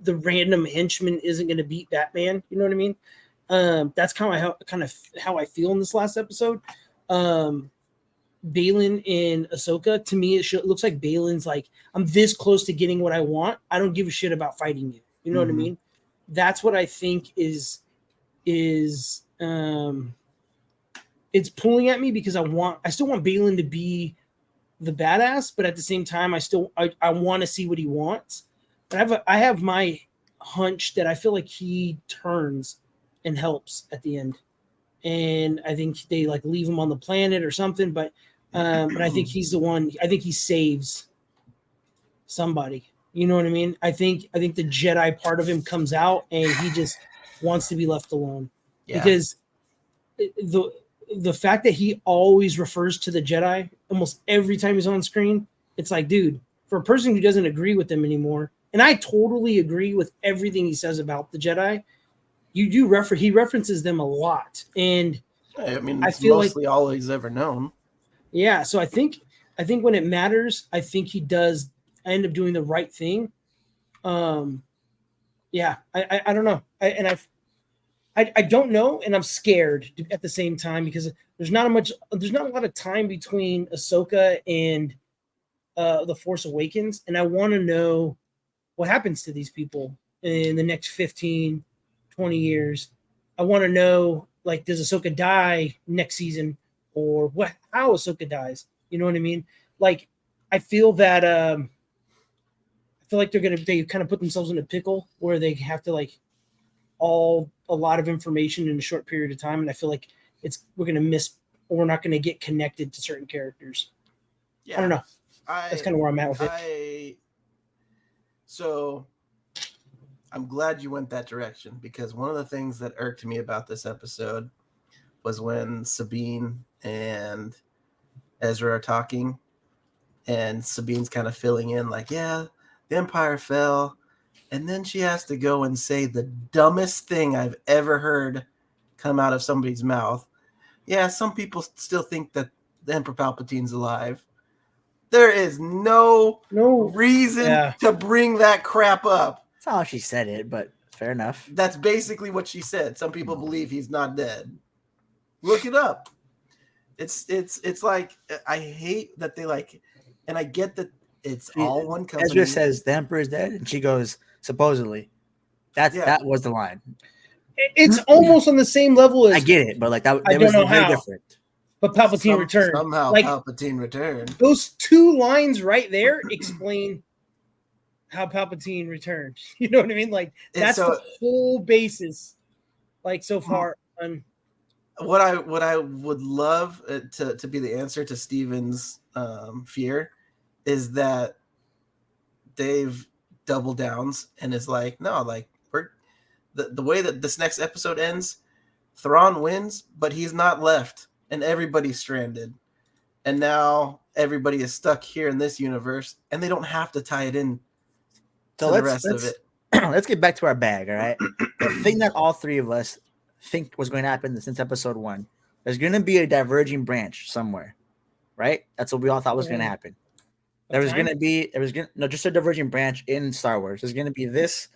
the random henchman isn't going to beat Batman. You know what I mean? That's kind of how I feel in this last episode. Balin and Ahsoka, to me, it looks like Balin's like, I'm this close to getting what I want. I don't give a shit about fighting you. You know what I mean? That's what I think is it's pulling at me because I still want Balin to be the badass, but at the same time, I want to see what he wants. But I have my hunch that I feel like he turns and helps at the end, and I think they like leave him on the planet or something. But I think he's the one. I think he saves somebody. You know what I mean? I think the Jedi part of him comes out, and he just wants to be left alone because the fact that he always refers to the Jedi almost every time he's on screen, it's like, dude, for a person who doesn't agree with them anymore, and I totally agree with everything he says about the Jedi, he references them a lot, and I mean, I it's feel mostly all he's ever known. Yeah, so I think when it matters, I think he does end up doing the right thing. I don't know, I don't know, and I'm scared at the same time because there's not a lot of time between Ahsoka and the Force Awakens, and I want to know what happens to these people in the next 15, 20 years. I want to know, like, does Ahsoka die next season, or how Ahsoka dies? You know what I mean? Like, I feel that I feel like they kind of put themselves in a pickle where they have to like a lot of information in a short period of time, and I feel like we're gonna miss or we're not gonna get connected to certain characters. I don't Yeah, know. That's kind of where I'm at with it. So I'm glad you went that direction, because one of the things that irked me about this episode was when Sabine and Ezra are talking, and Sabine's kind of filling in like, yeah, the Empire fell, and then she has to go and say the dumbest thing I've ever heard come out of somebody's mouth. Yeah, some people still think that the Emperor Palpatine's alive. There is no reason Yeah. to bring that crap up. That's not how she said it, but fair enough. That's basically what she said. Some people believe he's not dead. Look it up. It's like, I hate that they like, and I get that it's all one company. Ezra says the Emperor is dead, and she goes, supposedly. That was the line. It's almost on the same level as I get it, but like that I was don't know very how. different. But Palpatine returned. Somehow like, Palpatine returned. Those two lines right there explain how Palpatine returned. You know what I mean? Like, that's the whole basis. Like, so far on what I would love to be the answer to Steven's fear is that Dave double downs and is like, no, like, we're the way that this next episode ends, Thrawn wins, but he's not left, and everybody's stranded, and now everybody is stuck here in this universe, and they don't have to tie it in to the rest of it. Let's get back to our bag, all right? The thing that all three of us think was going to happen since episode 1, there's going to be a diverging branch somewhere, right? That's what we all thought was going to happen. Just a diverging branch in Star Wars. There's going to be this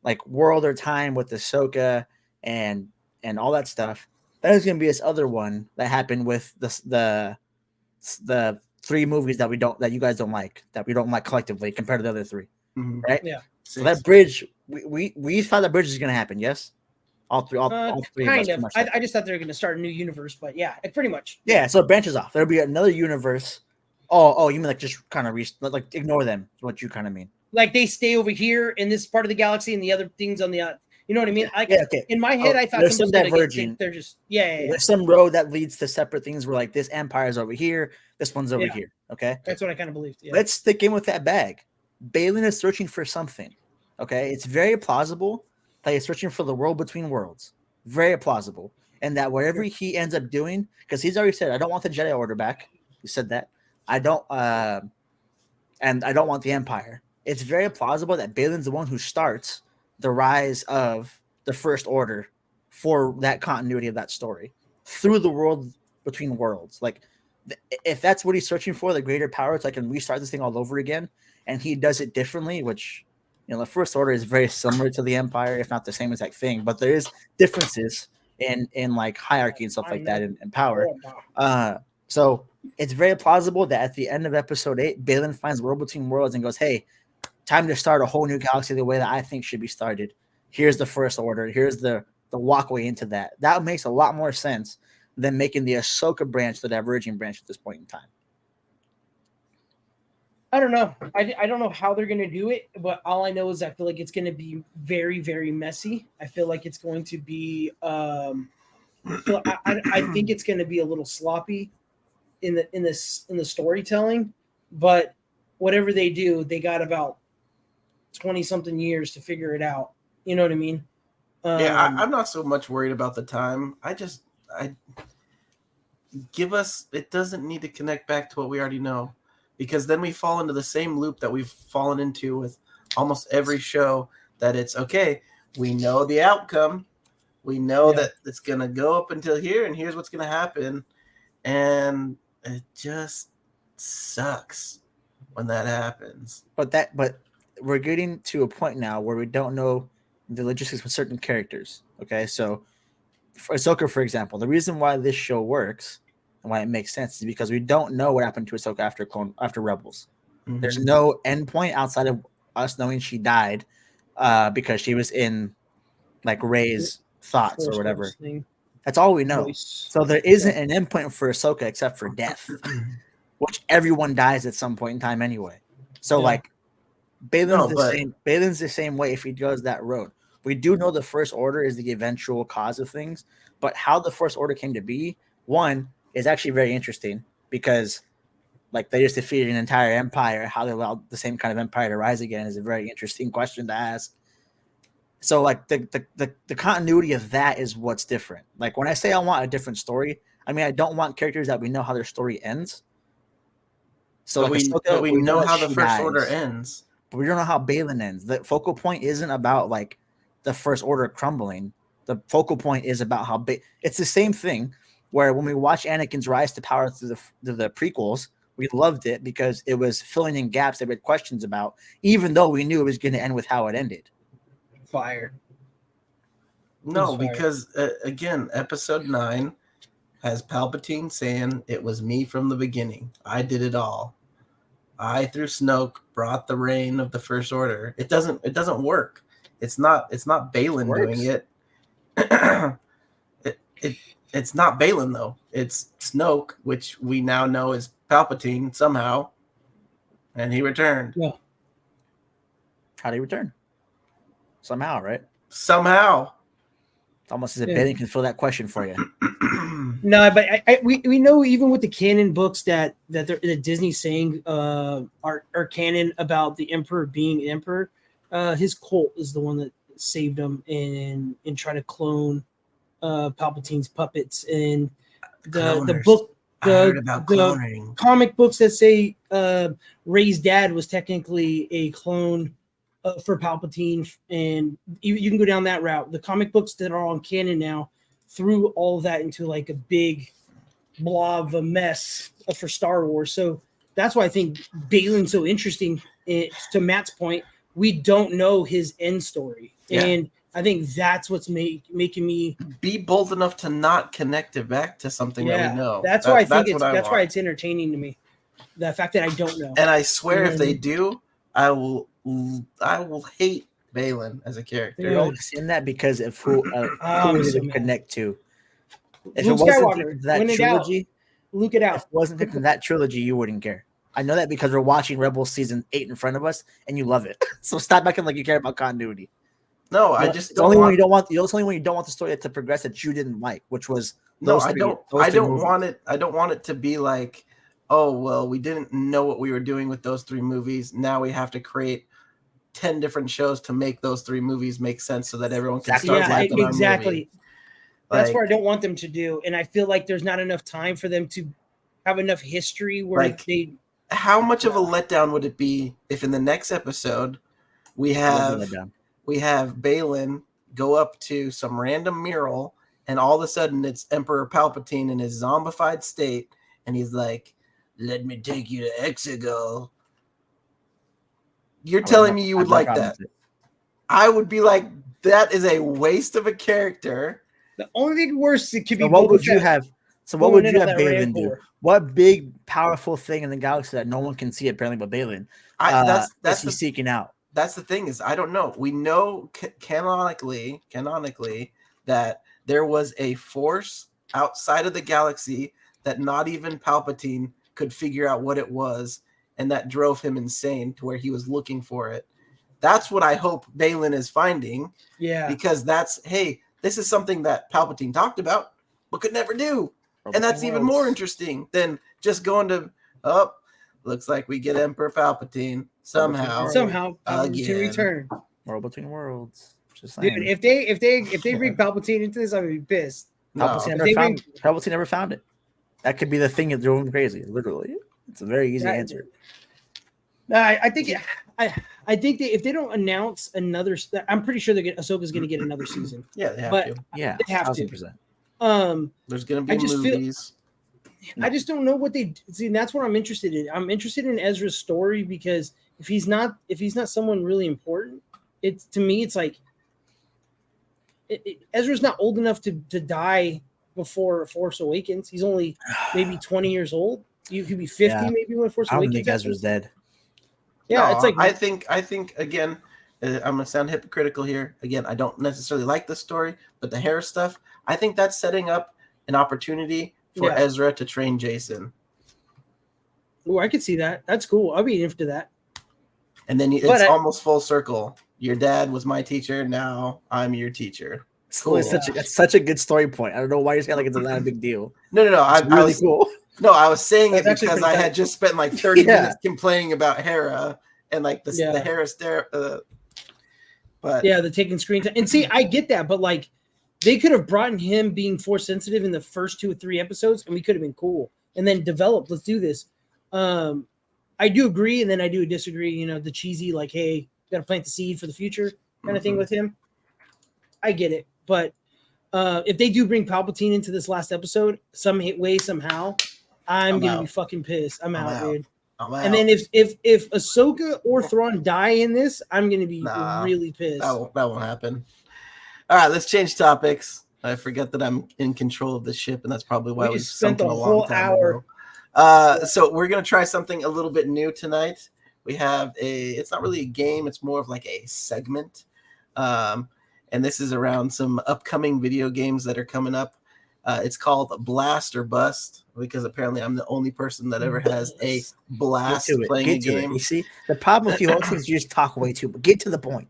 like world or time with Ahsoka and all that stuff. There's going to be this other one that happened with the 3 movies that you guys don't like, that we don't like collectively compared to the other 3, right? Yeah. So that bridge, we thought that bridge is going to happen. Yes, all three. Kind of. I just thought they were going to start a new universe, but yeah, pretty much. Yeah. So it branches off. There'll be another universe. Oh, you mean like just kind of like ignore them? Is what you kind of mean? Like they stay over here in this part of the galaxy, and the other things on the. You know what I mean? Okay. In my head, I thought there's some diverging. They're just There's some road that leads to separate things where like this empire is over here, this one's over here. Okay, that's what I kind of believed. Yeah. Let's stick in with that bag. Balin is searching for something. Okay, it's very plausible that he's searching for the world between worlds. Very plausible, and that whatever he ends up doing, because he's already said, "I don't want the Jedi Order back." He said that. I don't, and I don't want the Empire. It's very plausible that Balin's the one who starts the rise of the First Order for that continuity of that story through the world between worlds. Like, if that's what he's searching for, the greater power, so I can restart this thing all over again, and he does it differently, which, the First Order is very similar to the Empire, if not the same exact thing, but there is differences in like hierarchy and stuff like that and power. So it's very plausible that at the end of episode 8, Balin finds World Between Worlds and goes, hey, time to start a whole new galaxy the way that I think should be started. Here's the First Order. Here's the walkway into that. That makes a lot more sense than making the Ahsoka branch the diverging branch at this point in time. I don't know. I don't know how they're going to do it, but all I know is I feel like it's going to be very, very messy. I feel like it's going to be I think it's going to be a little sloppy in the storytelling, but whatever they do, they got about 20 something years to figure it out. You know what I mean? I'm not so much worried about the time. It doesn't need to connect back to what we already know, because then we fall into the same loop that we've fallen into with almost every show, that it's okay, we know the outcome. We know that it's going to go up until here, and here's what's going to happen. And it just sucks when that happens. But we're getting to a point now where we don't know the logistics with certain characters. Okay, so for Ahsoka, for example, the reason why this show works and why it makes sense is because we don't know what happened to Ahsoka after Rebels. Mhm. There's no endpoint outside of us knowing she died because she was in like Rey's thoughts or Force whatever. listening, That's all we know. voice. So there isn't an endpoint for Ahsoka except for death, which everyone dies at some point in time anyway. So Yeah. like Balin's No, but- same. Balin's the same way if he goes that road. We do know the First Order is the eventual cause of things, but how the First Order came to be, one, is actually very interesting because like they just defeated an entire empire. How they allowed the same kind of empire to rise again is a very interesting question to ask. So like the continuity of that is what's different. Like when I say I want a different story, I mean I don't want characters that we know how their story ends. So But like we, Ahsoka, but we know that how the she First dies, Order ends. but we don't know how Balin ends. The focal point isn't about like the First Order crumbling. The focal point is about how it's the same thing where when we watch Anakin's rise to power through the prequels, we loved it because it was filling in gaps that we had questions about, even though we knew it was going to end with how it ended. Fire. No, Fire. because again, Episode 9 has Palpatine saying it was me from the beginning. I did it all. I through Snoke brought the reign of the First Order. It doesn't work. It's not Balin doing it. It's not Balin though. It's Snoke, which we now know is Palpatine somehow, and he returned. Yeah. How do you return? Somehow, right? Somehow. It's almost as if Yeah. Balin can fill that question for you. No, but we know even with the canon books that Disney's saying are canon about the Emperor being Emperor. His cult is the one that saved him in trying to clone Palpatine's puppets, and the Cloners. book I heard about cloning. comic books that say Rey's dad was technically a clone for Palpatine, and you can go down that route. The comic books that are on canon now threw all of that into like a big blob of a mess for Star Wars. So that's why I think Balin's so interesting. To Matt's point, we don't know his end story, and I think that's what's making me be bold enough to not connect it back to something that we know. That's why I think that's why it's entertaining to me. The fact that I don't know. And I swear, if they do, I will hate Balin as a character. You're only seeing that because of who is it connect to. If Luke it wasn't Skywalker, that win it trilogy, Luke it out. if it wasn't from that trilogy, you wouldn't care. I know that because we're watching Rebels season 8 in front of us, and you love it. So stop acting like you care about continuity. No, I just don't want. You don't want. It's only when you don't want the story to progress that you didn't like, which was no. I don't want it. I don't want it to be like, oh well, we didn't know what we were doing with those 3 movies. Now we have to create 10 different shows to make those 3 movies make sense, so that everyone can start liking our movie. That's what I don't want them to do, and I feel like there's not enough time for them to have enough history where they. How much of a letdown would it be if in the next episode we have Balin go up to some random mural and all of a sudden it's Emperor Palpatine in his zombified state and he's like, "Let me take you to Exegol." You're telling me you would like that? I would be like, that is a waste of a character. The only thing worse it could be. What would you have? So what would you have Balin do? What big, powerful thing in the galaxy that no one can see apparently but Balin? That's he's seeking out. That's the thing is I don't know. We know canonically that there was a force outside of the galaxy that not even Palpatine could figure out what it was, and that drove him insane to where he was looking for it. That's what I hope Balin is finding. Yeah. Because this is something that Palpatine talked about but could never do. And that's even more interesting than just going to, looks like we get Emperor Palpatine somehow Palpatine return. World Between Worlds. Just saying. Dude, if they bring Palpatine into this, I'm gonna be pissed. No. Palpatine never found it. That could be the thing that drove him crazy. Literally, it's a very easy answer. I think that if they don't announce another, I'm pretty sure Ahsoka's going to get another season. Yeah, they have to. Yeah, they have 1,000%. to. There's going to be movies. I just don't know what they see. And that's what I'm interested in. I'm interested in Ezra's story because if he's not someone really important, to me it's like Ezra's not old enough to die before Force Awakens. He's only maybe 20 years old. You could be 50 Yeah. maybe when Force I don't Awakens. think Ezra's dead. Yeah, No, it's like I think again, I'm gonna sound hypocritical here. Again, I don't necessarily like the story, but the Hera stuff, I think that's setting up an opportunity for Yeah. Ezra to train Jason. oh, I could see that. That's cool. I'll be into that. And then it's But almost full circle. Your dad was my teacher. Now I'm your teacher. Still, it's Cool. that's such a good story point. I don't know why you're saying like it's not a big deal. No. It's I really was cool. no, I was saying That's it actually because pretty I tight. had just spent like 30 Yeah. minutes complaining about Hera and like the Yeah. Hera stare. But yeah, the taking screen time. And see, I get that, but like they could have brought in him being force sensitive in the first 2 or 3 episodes, and we could have been cool. And then developed. Let's do this. I do agree, and then I do disagree. You know, the cheesy like, hey, got to plant the seed for the future kind of thing with him. I get it, but if they do bring Palpatine into this last episode, some way somehow, I'm gonna out. be fucking pissed. I'm out, dude. I'm out. And then if Ahsoka or Thrawn die in this, I'm gonna be really pissed. That won't happen. All right, let's change topics. I forget that I'm in control of the ship, and that's probably why we just spent sunk in a a whole long time hour. ago. So we're gonna try something a little bit new tonight. We have it's not really a game, it's more of like a segment. And this is around some upcoming video games that are coming up. It's called Blast or Bust because apparently I'm the only person that ever has a blast playing a game. You see, the problem with you hosts is you just talk way too, but get to the point.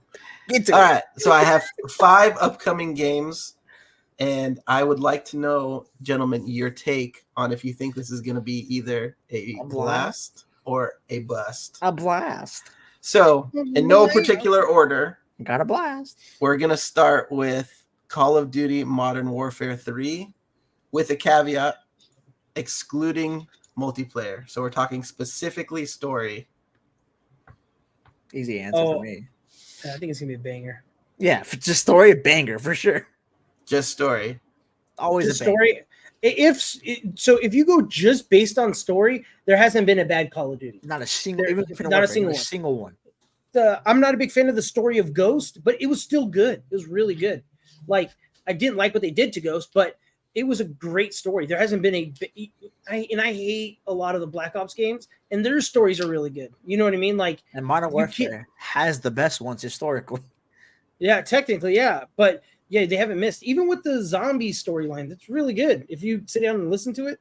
Get to All it. right, so I have 5 upcoming games, and I would like to know, gentlemen, your take on if you think this is going to be either a blast or a bust. A blast. So, in no particular order, got a blast. We're going to start with Call of Duty Modern Warfare 3 with a caveat excluding multiplayer. So we're talking specifically story. Easy answer for me. I think it's going to be a banger. Yeah, just story, a banger for sure. Just story. Always just a banger. Story. If you go just based on story, there hasn't been a bad Call of Duty. Not a single, single one. I'm not a big fan of the story of Ghost, but it was still good. It was really good. Like I didn't like what they did to Ghost, but it was a great story. There hasn't been I hate a lot of the Black Ops games, and their stories are really good. You know what I mean? Like, and Modern Warfare has the best ones historically. Yeah, technically, yeah, but yeah, they haven't missed. Even with the zombie storyline, that's really good. If you sit down and listen to it,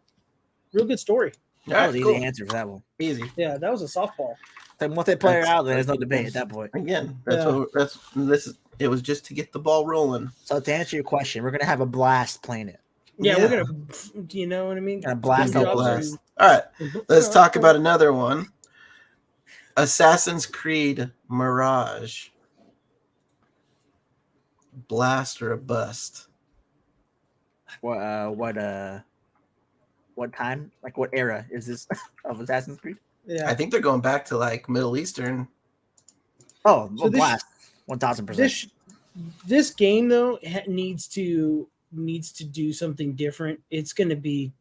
real good story. That was easy answer for that one. Easy. Yeah, that was a softball. The multiplayer out there, there's no debate at that point. Again, it was just to get the ball rolling. So to answer your question, we're gonna have a blast playing it. Yeah. We're gonna, you know what I mean? Gonna blast. All right, let's talk about another one. Assassin's Creed Mirage. Blast or a bust? What time? Like what era is this of Assassin's Creed? Yeah, I think they're going back to like Middle Eastern. Oh, so blast, 1000%. This game though needs to do something different. It's gonna be.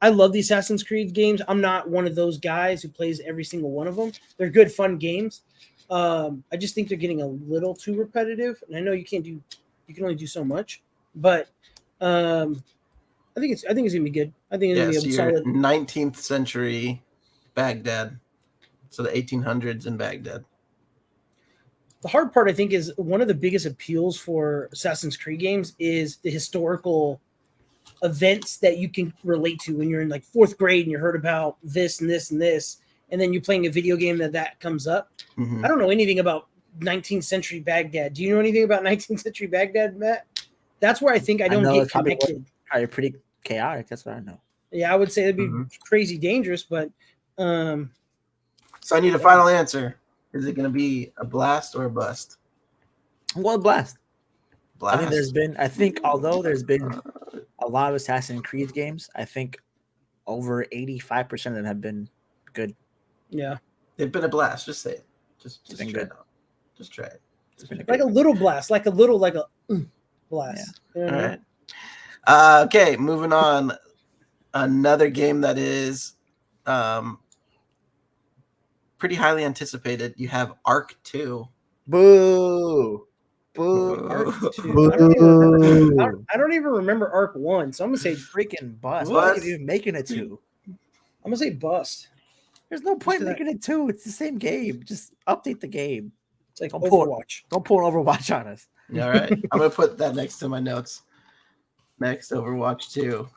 I love the Assassin's Creed games. I'm not one of those guys who plays every single one of them. They're good, fun games. I just think they're getting a little too repetitive, and I know you can only do so much, but I think it's gonna be good. I think it's gonna be a solid 19th century Baghdad, so the 1800s in Baghdad. The hard part, I think, is one of the biggest appeals for Assassin's Creed games is the historical events that you can relate to when you're in like 4th grade and you heard about this and this and this. And then you're playing a video game that comes up. Mm-hmm. I don't know anything about 19th century Baghdad. Do you know anything about 19th century Baghdad, Matt? That's where I think I don't get connected. Probably pretty chaotic. That's what I know. Yeah, I would say it'd be crazy dangerous, but so I need a final answer. Is it going to be a blast or a bust? Well, blast. Blast. I think although there's been a lot of Assassin's Creed games, I think over 85% of them have been good. Yeah, they've been a blast. Just say it. Just try good. it out. Just try it. Like a little blast, like a blast. Yeah. All right. Okay, moving on. Another game that is pretty highly anticipated. You have Arc 2. Boo. Arc Boo. 2. I don't even remember Arc 1, so I'm gonna say Freaking bust. What? Why are you even making it 2? I'm gonna say bust. There's no point 'cause I- making it 2. It's the same game. Just update the game. It's like Don't pull it. Overwatch. Don't pull an Overwatch on us. All right. I'm going to put that next to my notes. Next, Overwatch 2.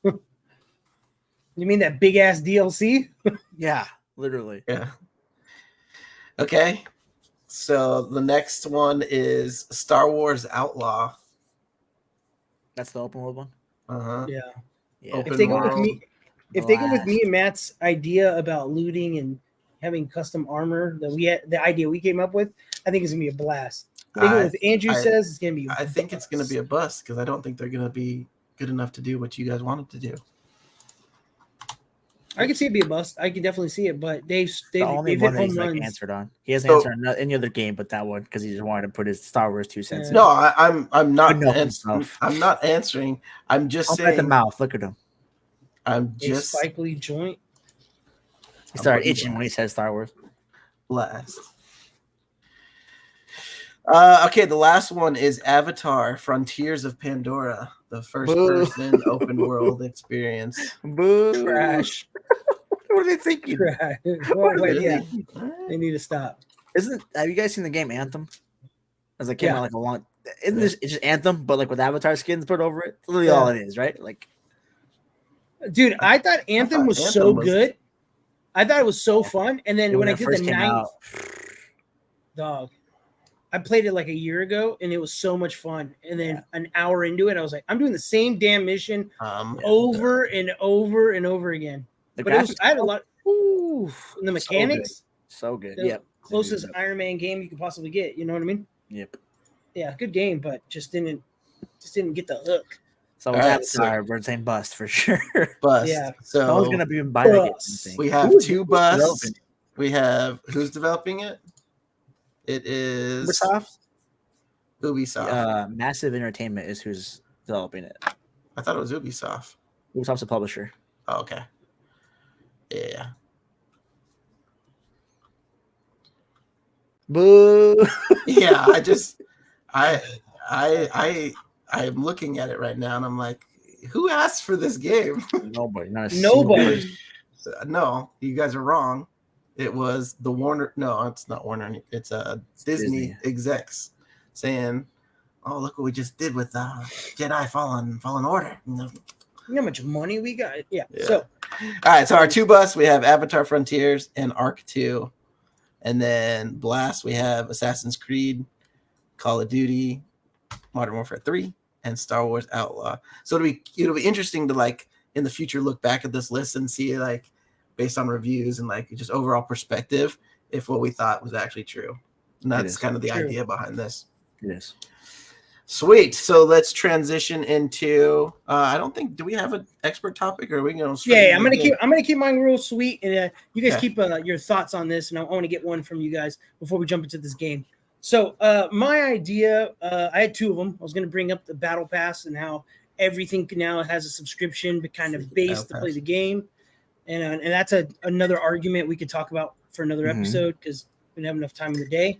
You mean that big ass DLC? Yeah, literally. Yeah. Okay. So the next one is Star Wars Outlaw. That's the open world one. Uh-huh. Yeah. Yeah. Open If they go with world. me, if they go with me and Matt's idea about looting and having custom armor that we had, the idea we came up with, I think it's gonna be a blast. If they go with Andrew says it's gonna be. I think it's going to be a bust because I don't think they're going to be good enough to do what you guys wanted to do. I can see it be a bust. I can definitely see it, but they've The only hit one that home he's like runs. answered on. He hasn't answered on any other game but that one because he just wanted to put his Star Wars 2 cents in. No, I'm not. Enough himself. I'm not answering. I'm just Open at the saying. mouth. Look at him. I'm A just Spike Lee joint. He started putting itching when he said Star Wars. blast. Okay, the last one is Avatar: Frontiers of Pandora, the first-person open world experience. Boo. Trash. What are they thinking? Trash. Really? Yeah, they need to stop. Have you guys seen the game Anthem? As it came Yeah. out like a long. Isn't this it's just Anthem, but like with Avatar skins put over it? Literally Yeah. all it is, right? Like, Dude, I thought Anthem was Anthem so was- good. I thought it was so fun. And then when I it did first the came ninth, out, dog, I played it like a year ago and it was so much fun. And then an hour into it, I was like, I'm doing the same damn mission over and over and over again. the But it was, graphics, I had a lot. Ooh, and the So good. mechanics, so good. the Yep. closest Iron Man game you could possibly get. You know what I mean? Yep. Yeah, good game, but just didn't get the hook. So All with right, Avatar, we're saying bust for sure. Bust. Yeah. So No one's gonna be buying it. Bust. we have Who's two busts. developing We have who's developing it? It is Ubisoft. Ubisoft. Massive Entertainment is who's developing it. I thought it was Ubisoft. Ubisoft's a publisher. Oh, okay. Yeah. Boo. Yeah, I'm looking at it right now and I'm like, who asked for this game? Nobody. Not a Nobody. single person. No, you guys are wrong. It was the Warner. No, it's not Warner. It's Disney execs saying, "Oh, look what we just did with Jedi Fallen Order." You know how much money we got? Yeah. Yeah. So All right, so our two busts, we have Avatar Frontiers and Arc 2. And then Blast, we have Assassin's Creed, Call of Duty, Modern Warfare 3, and Star Wars Outlaw. So it'll be interesting to like in the future look back at this list and see like based on reviews and like just overall perspective if what we thought was actually true. And that's kind of the idea behind this. It is. Sweet. So let's transition into. I don't think. Do we have an expert topic, or are we going to? yeah, I'm gonna keep mine real sweet, and you guys Okay. keep your thoughts on this, and I want to get one from you guys before we jump into this game. So my idea, I had two of them. I was gonna bring up the Battle Pass and how everything now has a subscription, but kind of base to play the game, and that's another argument we could talk about for another episode because we don't have enough time in the day.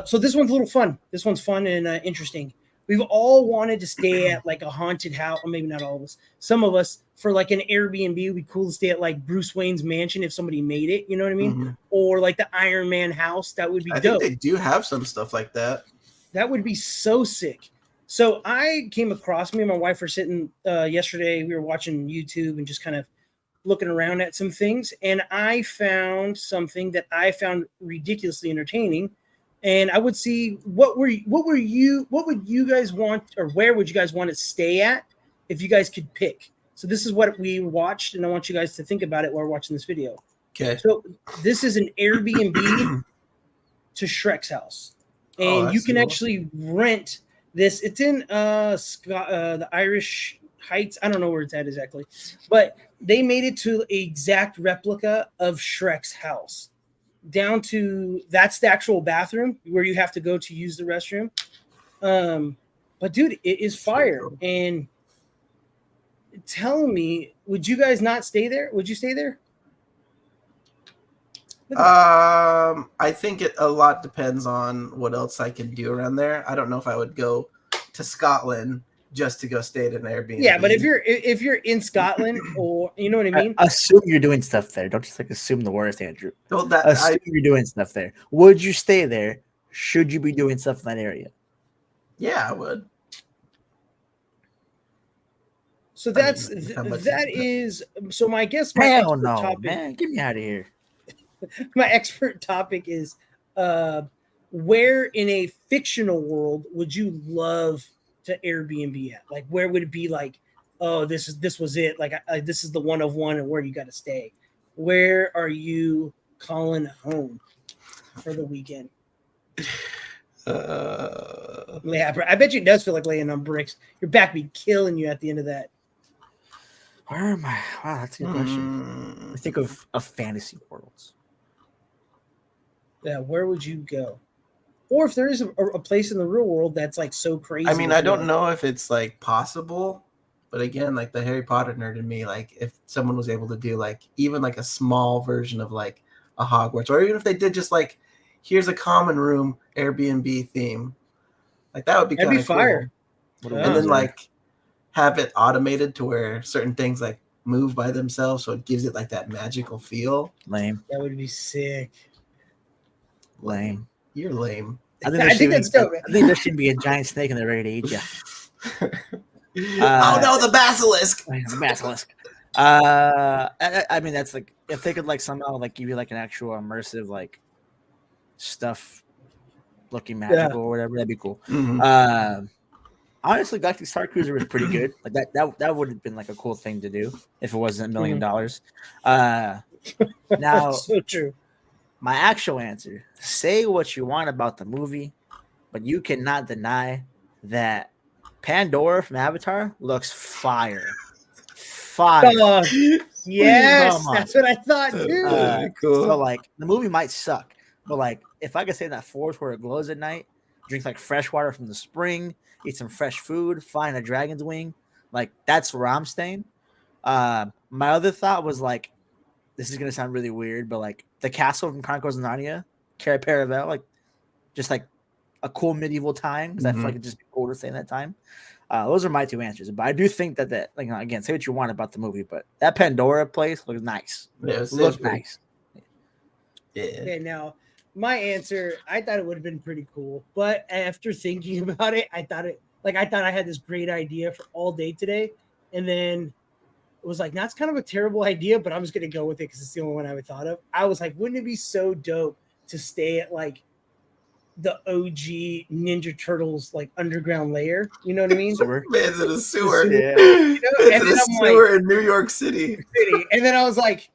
So this one's a little fun. This one's fun and interesting. We've all wanted to stay at like a haunted house, or maybe not all of us. Some of us for like an Airbnb would be cool to stay at like Bruce Wayne's mansion if somebody made it. You know what I mean? Mm-hmm. Or like the Iron Man house. That would be I dope. think they do have some stuff like that. That would be so sick. So I came across, me and my wife were sitting yesterday. We were watching YouTube and just kind of looking around at some things, and I found something that I found ridiculously entertaining. And I would see what would you guys want, or where would you guys want to stay at if you guys could pick? So this is what we watched, and I want you guys to think about it while we're watching this video. Okay. So this is an Airbnb to Shrek's house, and you can actually rent this. It's in the Irish Heights. I don't know where it's at exactly, but they made it to an exact replica of Shrek's house. Down to that's the actual bathroom where you have to go to use the restroom. But dude, it is fire. And tell me, would you guys not stay there? Would you stay there? I think a lot depends on what else I can do around there. I don't know if I would go to Scotland just to go stay at an Airbnb. Yeah, but if you're in Scotland, or you know what I mean. Assume you're doing stuff there. Don't just like assume the worst, Andrew. well, Assume you're doing stuff there. Would you stay there? Should you be doing stuff in that area? yeah, I would. So I mean, that's how much that is is so. My guess, my Hell expert no, topic, man! Get me out of here. my expert topic is where in a fictional world would you love to Airbnb at? Like, where would it be like, oh, this was it. Like, this is the one of one, and where you got to stay. Where are you calling home for the weekend? Yeah, I bet you it does feel like laying on bricks. Your back be killing you at the end of that. Where am I? Wow, that's a good question. I think of fantasy worlds. Yeah, where would you go? Or if there is a place in the real world that's like so crazy. I mean, I don't know if it's like possible, but again, like the Harry Potter nerd in me, like if someone was able to do like even like a small version of like a Hogwarts, or even if they did just like here's a common room Airbnb theme, like that would be kind of fire. Cool. And then like have it automated to where certain things like move by themselves, so it gives it like that magical feel. Lame. That would be sick. Lame. You're lame. I think that's dope. I think there should be a giant snake and they're ready to eat you. Oh no, the basilisk! The basilisk. I mean, that's like if they could like somehow like give you like an actual immersive like stuff looking magical or whatever, that'd be cool. Mm-hmm. Honestly, Galactic Star Cruiser was pretty good. Like that would have been like a cool thing to do if it wasn't $1 million. Now, so true. My actual answer: say what you want about the movie, but you cannot deny that Pandora from Avatar looks fire. Fire. Yes, that's what I thought too. Cool. So like the movie might suck, but like if I could stay in that forest where it glows at night, drink like fresh water from the spring, eat some fresh food, fly in a dragon's wing, like that's where I'm staying. My other thought was like, this is gonna sound really weird, but like the castle from Chronicles of Narnia, Cara Paravel, like just like a cool medieval time because I feel like it'd just be cool to stay in that time. Those are my two answers, but I do think that like again, say what you want about the movie, but that Pandora place looks nice. Yeah, looks nice. Yeah. Okay, now my answer, I thought it would have been pretty cool, but after thinking about it, I thought I had this great idea for all day today, and then it was like, that's kind of a terrible idea, but I'm just gonna go with it because it's the only one I would thought of. I was like, wouldn't it be so dope to stay at like the OG Ninja Turtles like underground layer? You know what I mean? Man's in a sewer. Yeah. You know? It's in a sewer in New York City. And then I was like,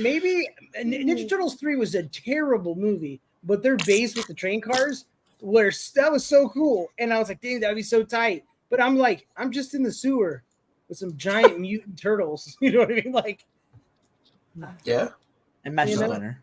maybe Ninja Turtles 3 was a terrible movie, but their base with the train cars that was so cool. And I was like, dang, that'd be so tight. But I'm like, I'm just in the sewer with some giant mutant turtles. You know what I mean? Like, yeah. And Magic Splinter.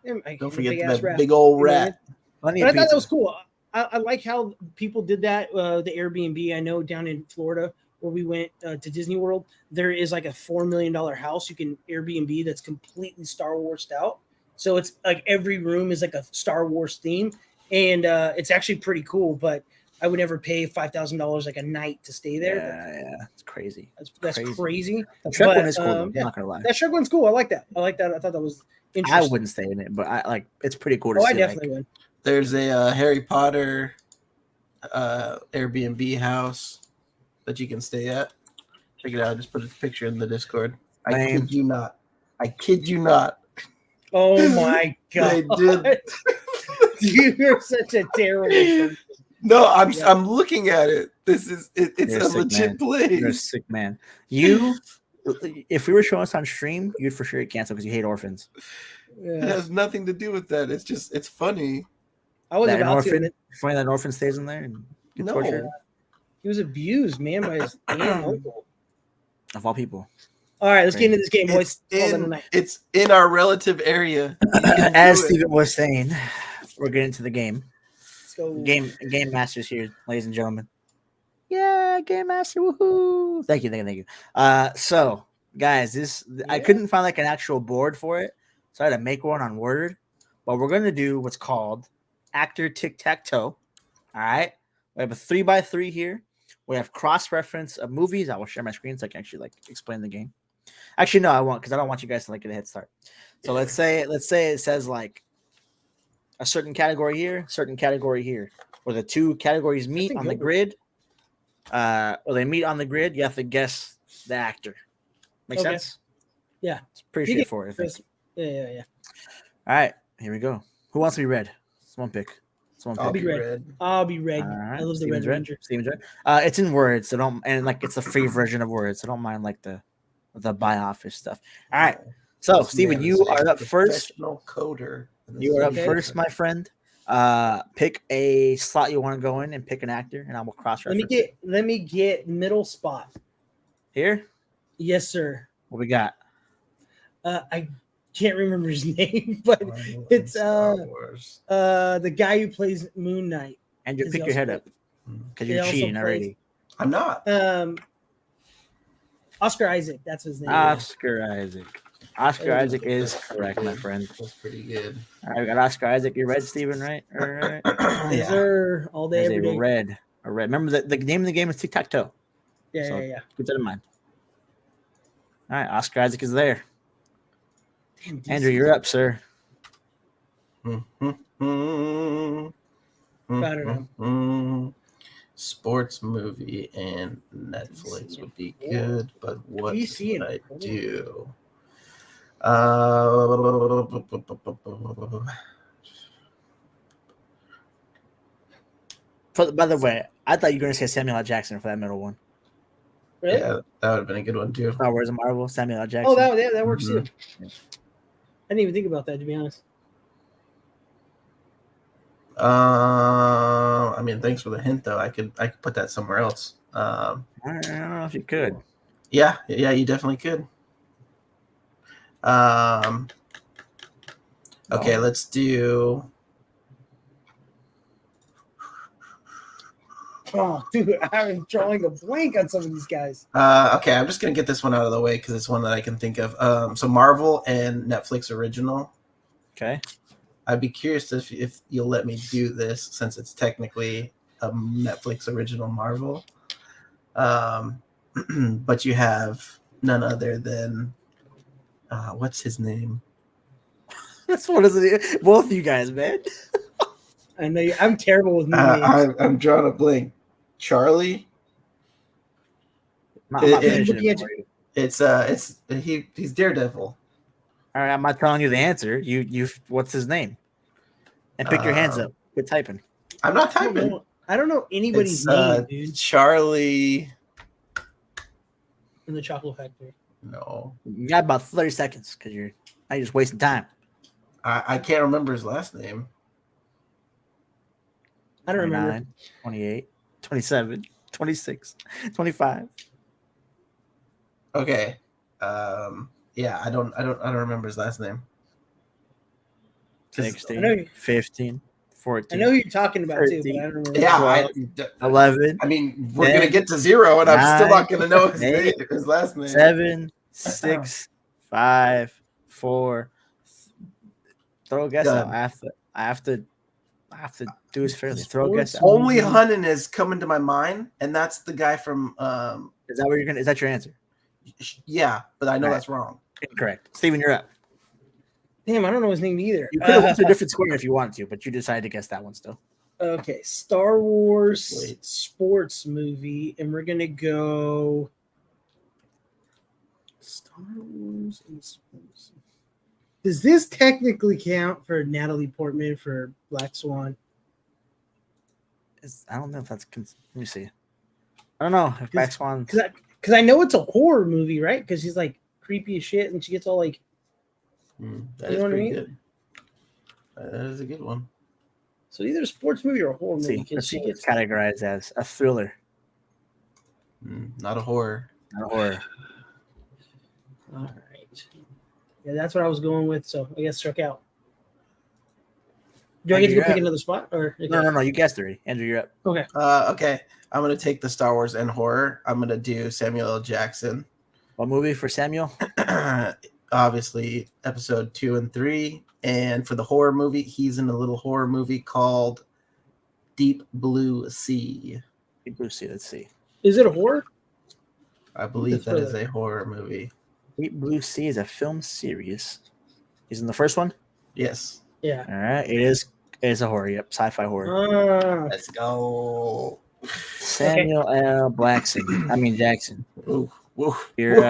Don't forget that big old rat. But I thought that was cool. I like how people did that. The Airbnb, I know down in Florida where we went to Disney World, there is like a $4 million house you can Airbnb that's completely Star Wars out. So it's like every room is like a Star Wars theme, and it's actually pretty cool. But I would never pay $5,000 like a night to stay there. Yeah, it's crazy. That's crazy. The Shrek one is cool. I'm not gonna lie. That Shrek one's cool. I like that. I thought that was interesting. I wouldn't stay in it, but I like it's pretty cool to see. I definitely would. There's a Harry Potter Airbnb house that you can stay at. Check it out. Just put a picture in the Discord. I kid you not. Oh my god! They did. You're such a terrible person. No, I'm looking at it. This is it's a legit place. You're a sick man. You, if we were showing us on stream, you'd for sure cancel because you hate orphans. Yeah. It has nothing to do with that. It's funny. I was that about orphan, to. Funny that an orphan stays in there and gets tortured. He was abused, man, by his aunt uncle. Of all people. All right, let's get into this game, boys. It's in our relative area. As Steven was saying, we're getting to the game. Let's go. Game Masters here, ladies and gentlemen. Yeah, Game Master, woohoo! Thank you. So, guys, I couldn't find like an actual board for it, So I had to make one on Word. But we're going to do what's called actor tic-tac-toe. All right. We have a 3x3 here. We have cross-reference of movies. I will share my screen so I can actually explain the game. Actually, no, I won't because I don't want you guys to get a head start. So let's say it says a certain category here, where the two categories meet on the grid. Or they meet on the grid. You have to guess the actor. Make sense? Yeah, it's pretty straightforward. Yeah. All right, here we go. Who wants to be red? Someone pick. I'll be red. I'll be red. Right. I love the Red Ranger. Steven's red. It's in words, so don't it's the free version of words, so don't mind the buy office stuff. All right. So Steven, you are up first. Professional coder. You are up first, my friend. Pick a slot you want to go in and pick an actor, and I will cross reference. Let me get middle spot. Here? Yes, sir. What we got? I can't remember his name, but it's the guy who plays Moon Knight. And you pick your head up because you're cheating already. I'm not. Oscar Isaac, that's his name. Oscar Isaac is correct, my friend. That's pretty good. All right, we got Oscar Isaac. You're red, Steven, right? All right. Yes, sir. All day, every day. Red. Remember the name of the game is tic-tac-toe. Yeah. Keep that in mind. All right, Oscar Isaac is there. Damn, Andrew, you're up, sir. Sports movie and Netflix would be good, but what should I do? By the way, I thought you were going to say Samuel L. Jackson for that middle one. Really? Yeah, that would have been a good one too. Star Wars and Marvel, Samuel L. Jackson. Oh, that works too. I didn't even think about that, to be honest. I mean, thanks for the hint, though. I could put that somewhere else. I don't know if you could. Yeah, you definitely could. Okay, let's do. Oh, dude, I'm drawing a blank on some of these guys. Okay, I'm just gonna get this one out of the way because it's one that I can think of. So Marvel and Netflix original. Okay. I'd be curious if you'll let me do this since it's technically a Netflix original Marvel. But you have none other than what's his name? That's what is it? Both of you guys, man. I know I'm terrible with names. I'm drawing a blank. Charlie. He's Daredevil. All right, I'm not telling you the answer. You what's his name? And pick your hands up. Quit typing. I'm not typing. I don't know anybody's name, dude. Charlie. In the Chocolate Factory. No. You got about 30 seconds because you're just wasting time. I can't remember his last name. I don't remember. 28, 27, 26, 25. Okay. Yeah, I don't remember his last name. 16, 15, 14. I know who you're talking about 13, too, but I don't remember. Yeah, 12, 11. I mean, we're going to get to 0, and 9, I'm still not going to know his last name. 7, 6, 5, 4. Throw a guess out. I have to do this fairly. Throw a guess out. Only Hunnan is coming to my mind, and that's the guy from. Is that what you're gonna? Is that your answer? Yeah, but I know that's wrong. Incorrect. Steven, you're up. Damn, I don't know his name either. You could have went to a different square if you wanted to, but you decided to guess that one still. Okay, Star Wars sports movie, and we're gonna go Star Wars and sports. Does this technically count for Natalie Portman for Black Swan? I don't know if that's. Let me see. I don't know if Black Swan. Because I know it's a horror movie, right? Because she's like creepy as shit, and she gets all like. That is pretty good. That is a good one. So either a sports movie or a horror movie. She gets categorized as a thriller. Not a horror. Not a horror. All right. Yeah, that's what I was going with. So I guess struck out. Do I get to go pick another spot? Or No. You guessed already. Andrew, you're up. Okay. Okay. I'm gonna take the Star Wars and horror. I'm gonna do Samuel L. Jackson. What movie for Samuel? obviously episode 2 and 3. And for the horror movie, he's in a little horror movie called Deep Blue Sea. Deep Blue Sea. Let's see. Is it a horror? I believe that That's is a horror movie. Deep Blue Sea is a film series. He's in the first one. Yes. Yeah. All right. It is. It's a horror. Yep. Sci-fi horror. Let's go. Samuel L. Jackson. Ooh, ooh, You're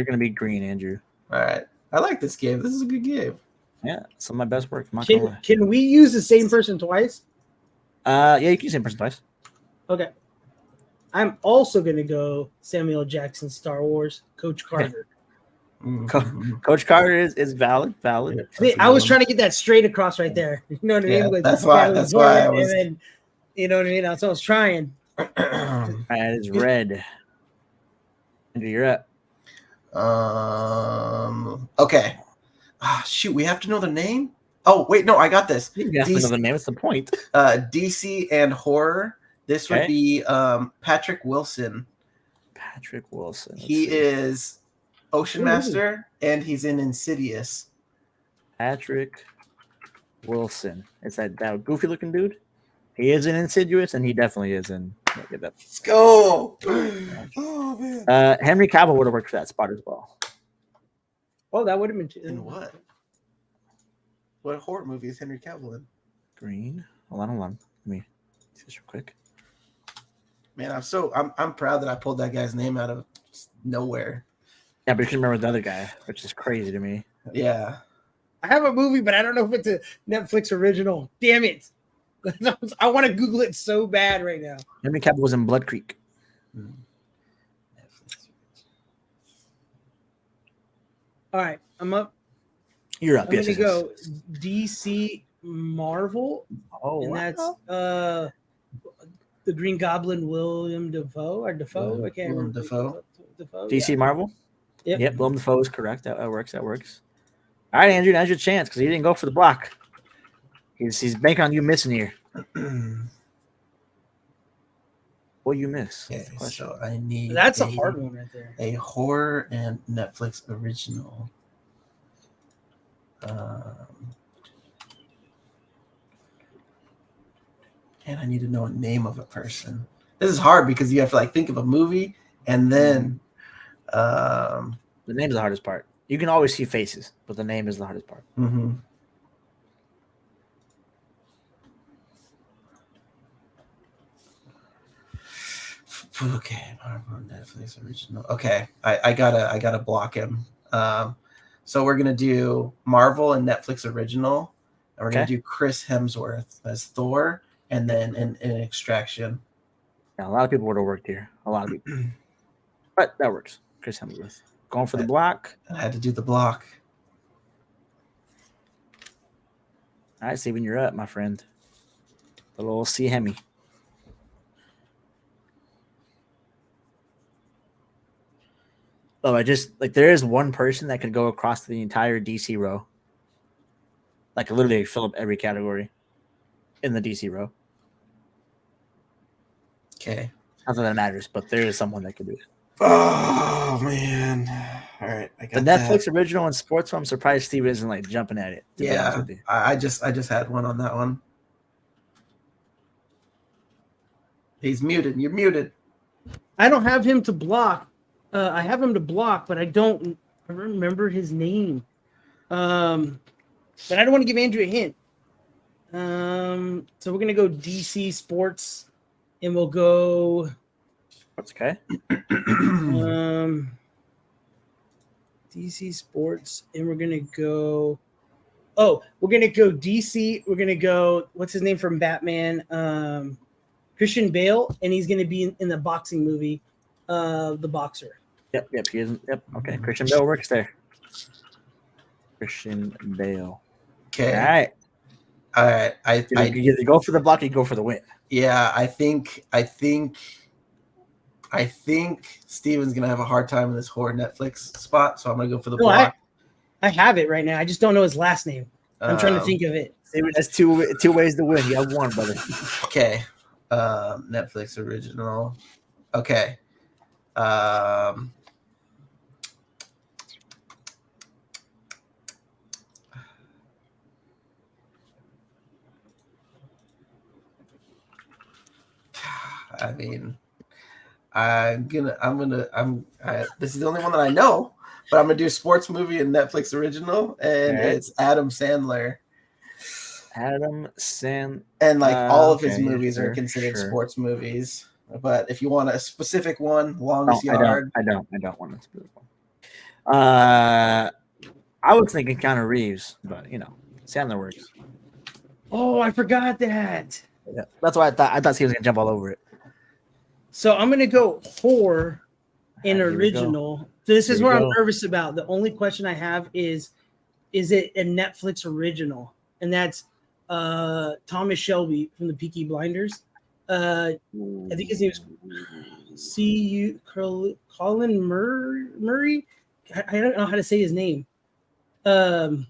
gonna be green, Andrew. All right. I like this game. This is a good game. Yeah, some of my best work. I'm not gonna lie. Can we use the same person twice? Yeah, you can use the same person twice. Okay. I'm also going to go Samuel Jackson, Star Wars, Coach Carter. Coach Carter is valid. Yeah, I was trying to get that straight across right there. You know what I mean? That's why I was. And then, you know what I mean? That's what I was trying. That is red. Andrew, you're up. Okay. Shoot, we have to know the name? Oh, wait, no, I got this. You have to know the name. What's the point? DC and horror. This would be Patrick Wilson. Patrick Wilson. He is Ocean Master, and he's in Insidious. Patrick Wilson. It's that goofy looking dude. He is in Insidious, and he definitely is in. Let's go. Oh man. Henry Cavill would have worked for that spot as well. Oh, that would have been. In what? What horror movie is Henry Cavill in? Green. Hold on. Let me see this real quick. Man, I'm proud that I pulled that guy's name out of nowhere. Yeah, but you can remember the other guy, which is crazy to me. Yeah. I have a movie, but I don't know if it's a Netflix original. Damn it. I want to Google it so bad right now. Henry Cavill was in Blood Creek. All right, I'm up. You're up. I'm going to go DC Marvel. Oh, and that's the Green Goblin, William Dafoe. I can't remember. Dafoe. DC Marvel? Yep. Willem Dafoe is correct. That works. All right, Andrew, now's your chance because he didn't go for the block. He's banking on you missing here. What you miss? Okay, so I need. That's a hard one right there. A horror and Netflix original. And I need to know a name of a person. This is hard because you have to think of a movie and then. The name's the hardest part. You can always see faces, but the name is the hardest part. Mm-hmm. Okay, Netflix original. Okay, I gotta block him. So we're gonna do Marvel and Netflix original, and we're gonna do Chris Hemsworth as Thor, and then an Extraction. Yeah, a lot of people would have worked here. A lot of people, but that works. Chris Hemsworth going for the block. I had to do the block. All right, Steven, you're up, my friend. The little C Hemi. Oh, there is one person that could go across the entire DC row. Literally fill up every category in the DC row. Okay. Not that that matters, but there is someone that could do it. Oh man! All right, I got the Netflix original and sports film. I'm surprised Steve isn't jumping at it. Yeah, I just had one on that one. He's muted. You're muted. I don't have him to block. I have him to block, but I don't remember his name. But I don't want to give Andrew a hint. So we're gonna go DC sports, and we'll go. That's okay. DC sports, and we're gonna go. Oh, we're gonna go DC. We're gonna go. What's his name from Batman? Christian Bale, and he's gonna be in the boxing movie, The Boxer. Yep, he isn't. Yep, okay. Christian Bale works there. Christian Bale. Okay. All right. I either go for the block or you go for the win. Yeah, I think Steven's gonna have a hard time in this horror Netflix spot, so I'm gonna go for the block. I have it right now. I just don't know his last name. I'm trying to think of it. Steven has two ways to win. You have one, brother. Okay. Netflix original. Okay. I mean, this is the only one that I know, but I'm gonna do a sports movie and Netflix original, and Alright. it's Adam Sandler. Adam Sandler. And like all of his Okay, movies are considered sports movies. But if you want a specific one, Longest Yard. I don't want it to be one. I was thinking Keanu Reeves, but Sandler works. Oh, I forgot that. Yeah, that's why I thought he was gonna jump all over it. So I'm gonna go horror in Here we go. original. This is Here we what I'm go. nervous about. The only question I have is it a Netflix original? And that's Thomas Shelby from the Peaky Blinders. I think his name is Colin Murray. I don't know how to say his name. Because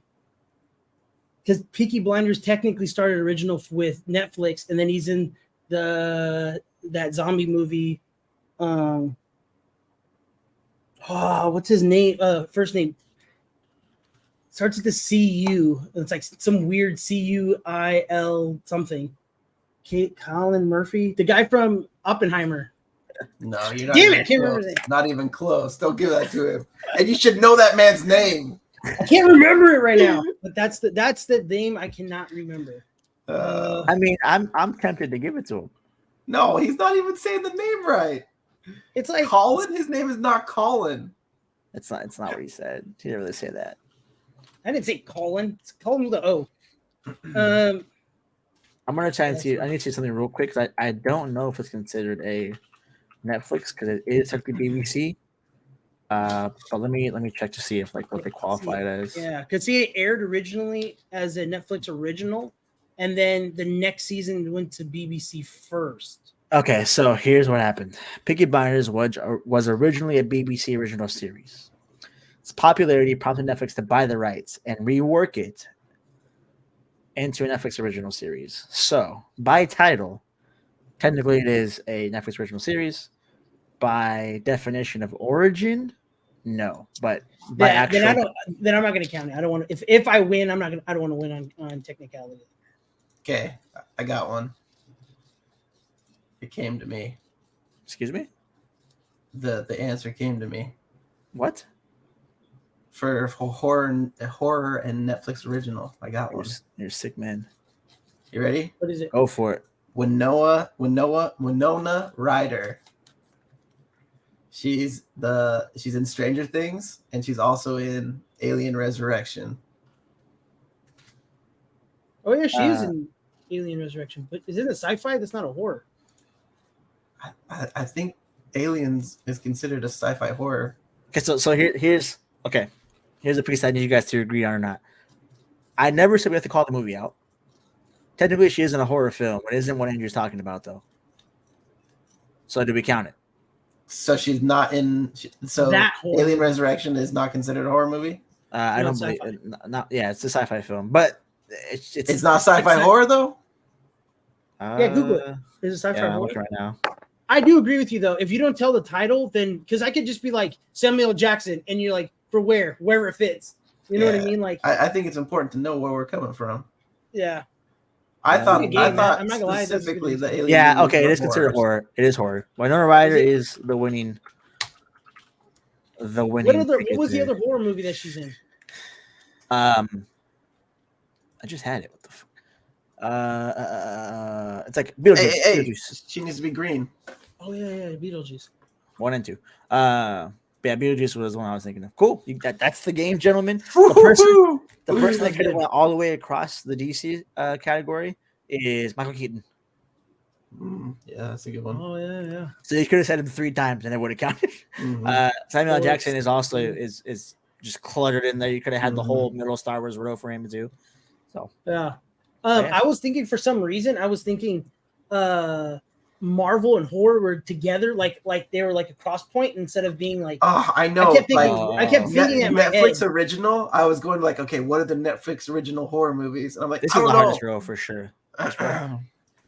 Peaky Blinders technically started original with Netflix, and then he's in that zombie movie. What's his name? First name starts with the CU. It's like some weird CUIL something. Colin Murphy, the guy from Oppenheimer. No, you're not. Damn even it, I can't close. remember his name. Not even close. Don't give that to him. And you should know that man's name. I can't remember it right now, but that's the name I cannot remember. I mean, I'm tempted to give it to him. No, he's not even saying the name right. It's like Colin. His name is not Colin. It's not what he said. He didn't really say that. I didn't say Colin. It's Colin with the O. I'm gonna try and see. I need to see something real quick because I don't know if it's considered a Netflix because it is technically BBC. But let me check to see if what they qualify it as. Yeah, because it aired originally as a Netflix original, and then the next season went to BBC first. Okay, so here's what happened. Peaky Blinders was originally a BBC original series. Its popularity prompted Netflix to buy the rights and rework it into a Netflix original series. So, by title, technically it is a Netflix original series. By definition of origin, no. But by actual, then I'm not going to count it. I don't want to. If I win, I don't want to win on technicality. Okay, I got one. It came to me. Excuse me? The answer came to me. What? For horror and Netflix original, I got one. You're a sick man. You ready? What is it? Go for it. Winona Ryder. She's in Stranger Things, and she's also in Alien Resurrection. Oh yeah, she is in Alien Resurrection, but is it a sci-fi? That's not a horror. I think Aliens is considered a sci-fi horror. Okay, so here's a piece I need you guys to agree on or not. I never said we have to call the movie out. Technically, she isn't a horror film. It isn't what Andrew's talking about, though. So do we count it? So she's not in. So Alien Resurrection is not considered a horror movie. I don't believe. Yeah, it's a sci-fi film, but it's not sci-fi horror though. Yeah, Google it. Is it sci-fi horror? I'm looking right now. I do agree with you though. If you don't tell the title, then because I could just be like Samuel Jackson, and you're like, for wherever it fits. You know what I mean? Like, I think it's important to know where we're coming from. Yeah. I thought I'm not gonna lie, specifically the Alien. Yeah, okay, it is considered horror. It is horror. Winona Ryder is the winning. What was the other horror movie that she's in? I just had it. What the fuck? It's like Beetlejuice. Beetlejuice. She needs to be green. Oh yeah, Beetlejuice. 1 and 2. Yeah, Beetlejuice was the one I was thinking of. Cool. That's the game, gentlemen. The person that could have went all the way across the DC category is Michael Keaton. Yeah, that's a good one. Oh yeah. So you could have said him 3 times and it would have counted. Mm-hmm. Samuel Jackson is also is just cluttered in there. You could have had the whole middle Star Wars row for him to do. So yeah. I was thinking for some reason Marvel and horror were together, like they were like a cross point instead of being like. Oh, I know. I kept thinking that Netflix original. I was going like, okay, what are the Netflix original horror movies? And I'm like, this is the hardest row for sure.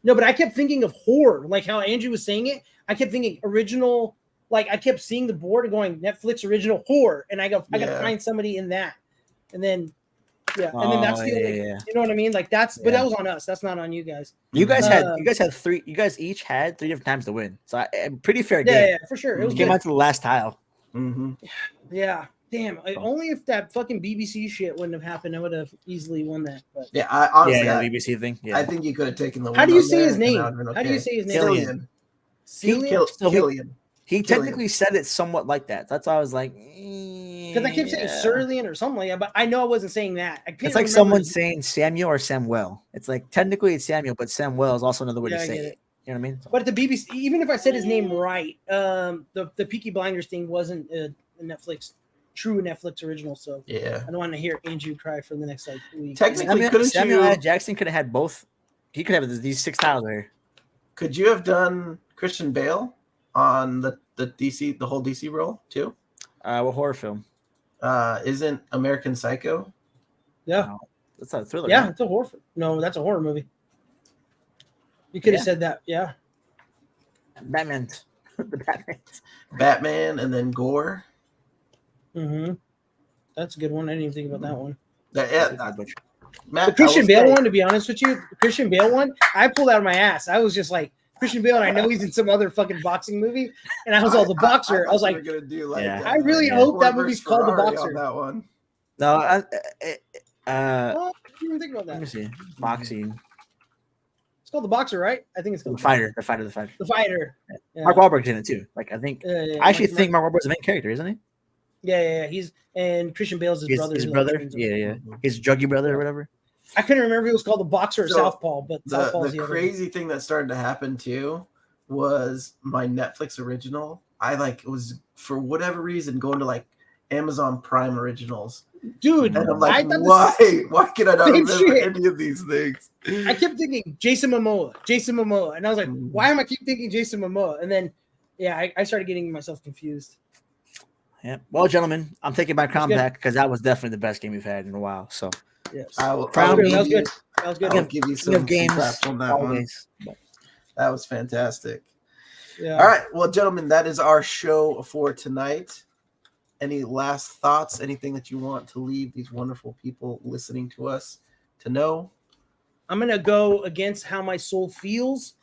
No, but I kept thinking of horror, like how Andrew was saying it. I kept thinking original, like I kept seeing the board and going Netflix original horror, and I gotta find somebody in that, and then Yeah, and then that's Oh, the only. yeah. You know what I mean? Like that's, but Yeah. that was on us. That's not on you guys. You guys Um, had three. You guys each had 3 different times to win. So pretty fair Yeah, game. yeah, for sure. It was Came good. out to the last tile. Mm-hmm. Yeah, damn. Only if that fucking BBC shit wouldn't have happened, I would have easily won that. But Yeah, I honestly, Yeah, I, BBC thing. Yeah. I think you could have taken the win. how do you on say there, his and that name? would've been How do you okay. say his name? Cillian. Cillian? So Killian. he Killian. technically said it somewhat like that. That's why I was like, Because I kept saying yeah. Cerulean or something like that, but I know I wasn't saying that. I can't It's like remember someone his- saying Samuel or Samuel. It's like technically it's Samuel, but Samuel is also another way Yeah, to I say get it. it. You know what I mean? So- But the BBC, even if I said his name right, the Peaky Blinders thing wasn't a true Netflix original. So Yeah. I don't want to hear Andrew cry for the next week. Technically, couldn't Samuel you? L. Jackson could have had both. He could have these 6 tiles right here. Could you have done Christian Bale on the DC, the whole DC role too? What horror film? Isn't American Psycho? Yeah, That's not a thriller. yeah, right? it's a horror. No, that's a horror movie. You could have Yeah. said that. Yeah. Batman. The Batman. Batman, and then Gore. Mm-hmm. That's a good one. I didn't even think about that one. Matt, The Christian I will Bale say- one, to be honest with you, the Christian Bale one, I pulled out of my ass. I was just like, Christian Bale, and I know he's in some other fucking boxing movie. And I was all the boxer. I was thought like, they were gonna do like, Yeah. I really Yeah. hope that Ford movie's versus called The Ferrari Boxer. on that one. No, Oh, I didn't even think about let me that. see. Boxing. It's called The Boxer, right? I think it's The called fighter. The Fighter. Yeah. Mark Wahlberg's in it too. Like I think. Yeah, I actually think Mark Wahlberg's the main character, isn't he? Yeah. He's and Christian Bale's his brother. His who, like, brother. trains him. Yeah. His druggy brother or whatever. I couldn't remember if it was called The Boxer or So, Southpaw, but Southpaw's The the other. crazy thing that started to happen too was my Netflix original. I was for whatever reason going to like Amazon Prime originals. Dude, And I'm I like, thought why can I not Same remember shit. any of these things? I kept thinking Jason Momoa, and I was like, why am I keep thinking Jason Momoa? And then, yeah, I started getting myself confused. Yeah. Well, gentlemen, I'm taking my crown good. back because that was definitely the best game we've had in a while. So Yes, I will Crown give that was you- good. That was good. I'll give you King of some games props on that one. always. That was fantastic. Yeah. All right, well, gentlemen, that is our show for tonight. Any last thoughts? Anything that you want to leave these wonderful people listening to us to know? I'm gonna go against how my soul feels,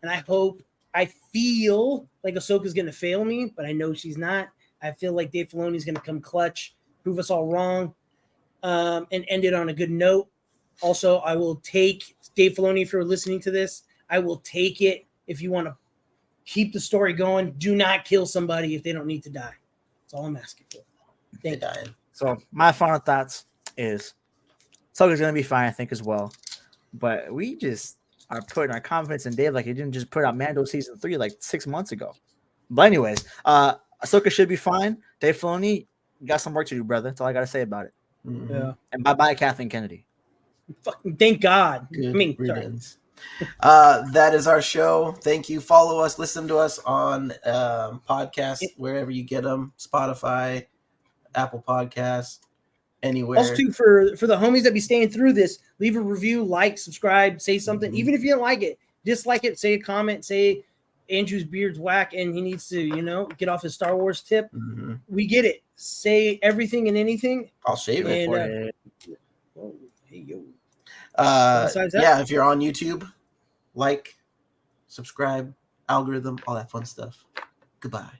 and I feel like Ahsoka's gonna fail me, but I know she's not. I feel like Dave Filoni's gonna come clutch, prove us all wrong, and end it on a good note. Also, I will take Dave Filoni if you're listening to this. I will take it if you want to keep the story going. Do not kill somebody if they don't need to die. That's all I'm asking for. Thank you. Dying. So my final thoughts is Ahsoka's gonna be fine, I think, as well. But we just are putting our confidence in Dave like he didn't just put out Mando season 3 like 6 months ago. But anyways, Ahsoka should be fine. Dave Filoni, you got some work to do, brother. That's all I gotta say about it. Mhm. Yeah. And bye-bye, Kathleen Kennedy. Fucking thank God. Good I mean, sorry. riddance. That is our show. Thank you. Follow us. Listen to us on podcasts, wherever you get them. Spotify, Apple Podcasts, anywhere. Also, too, for the homies that be staying through this, leave a review, like, subscribe, say something. Mhm. Even if you don't like it, dislike it, say a comment, say Andrew's beard's whack and he needs to, get off his Star Wars tip. Mhm. We get it. Say everything and anything. I'll shave it. And, oh, hey, yo. Besides that- Yeah, if you're on YouTube, like, subscribe, algorithm, all that fun stuff. Goodbye.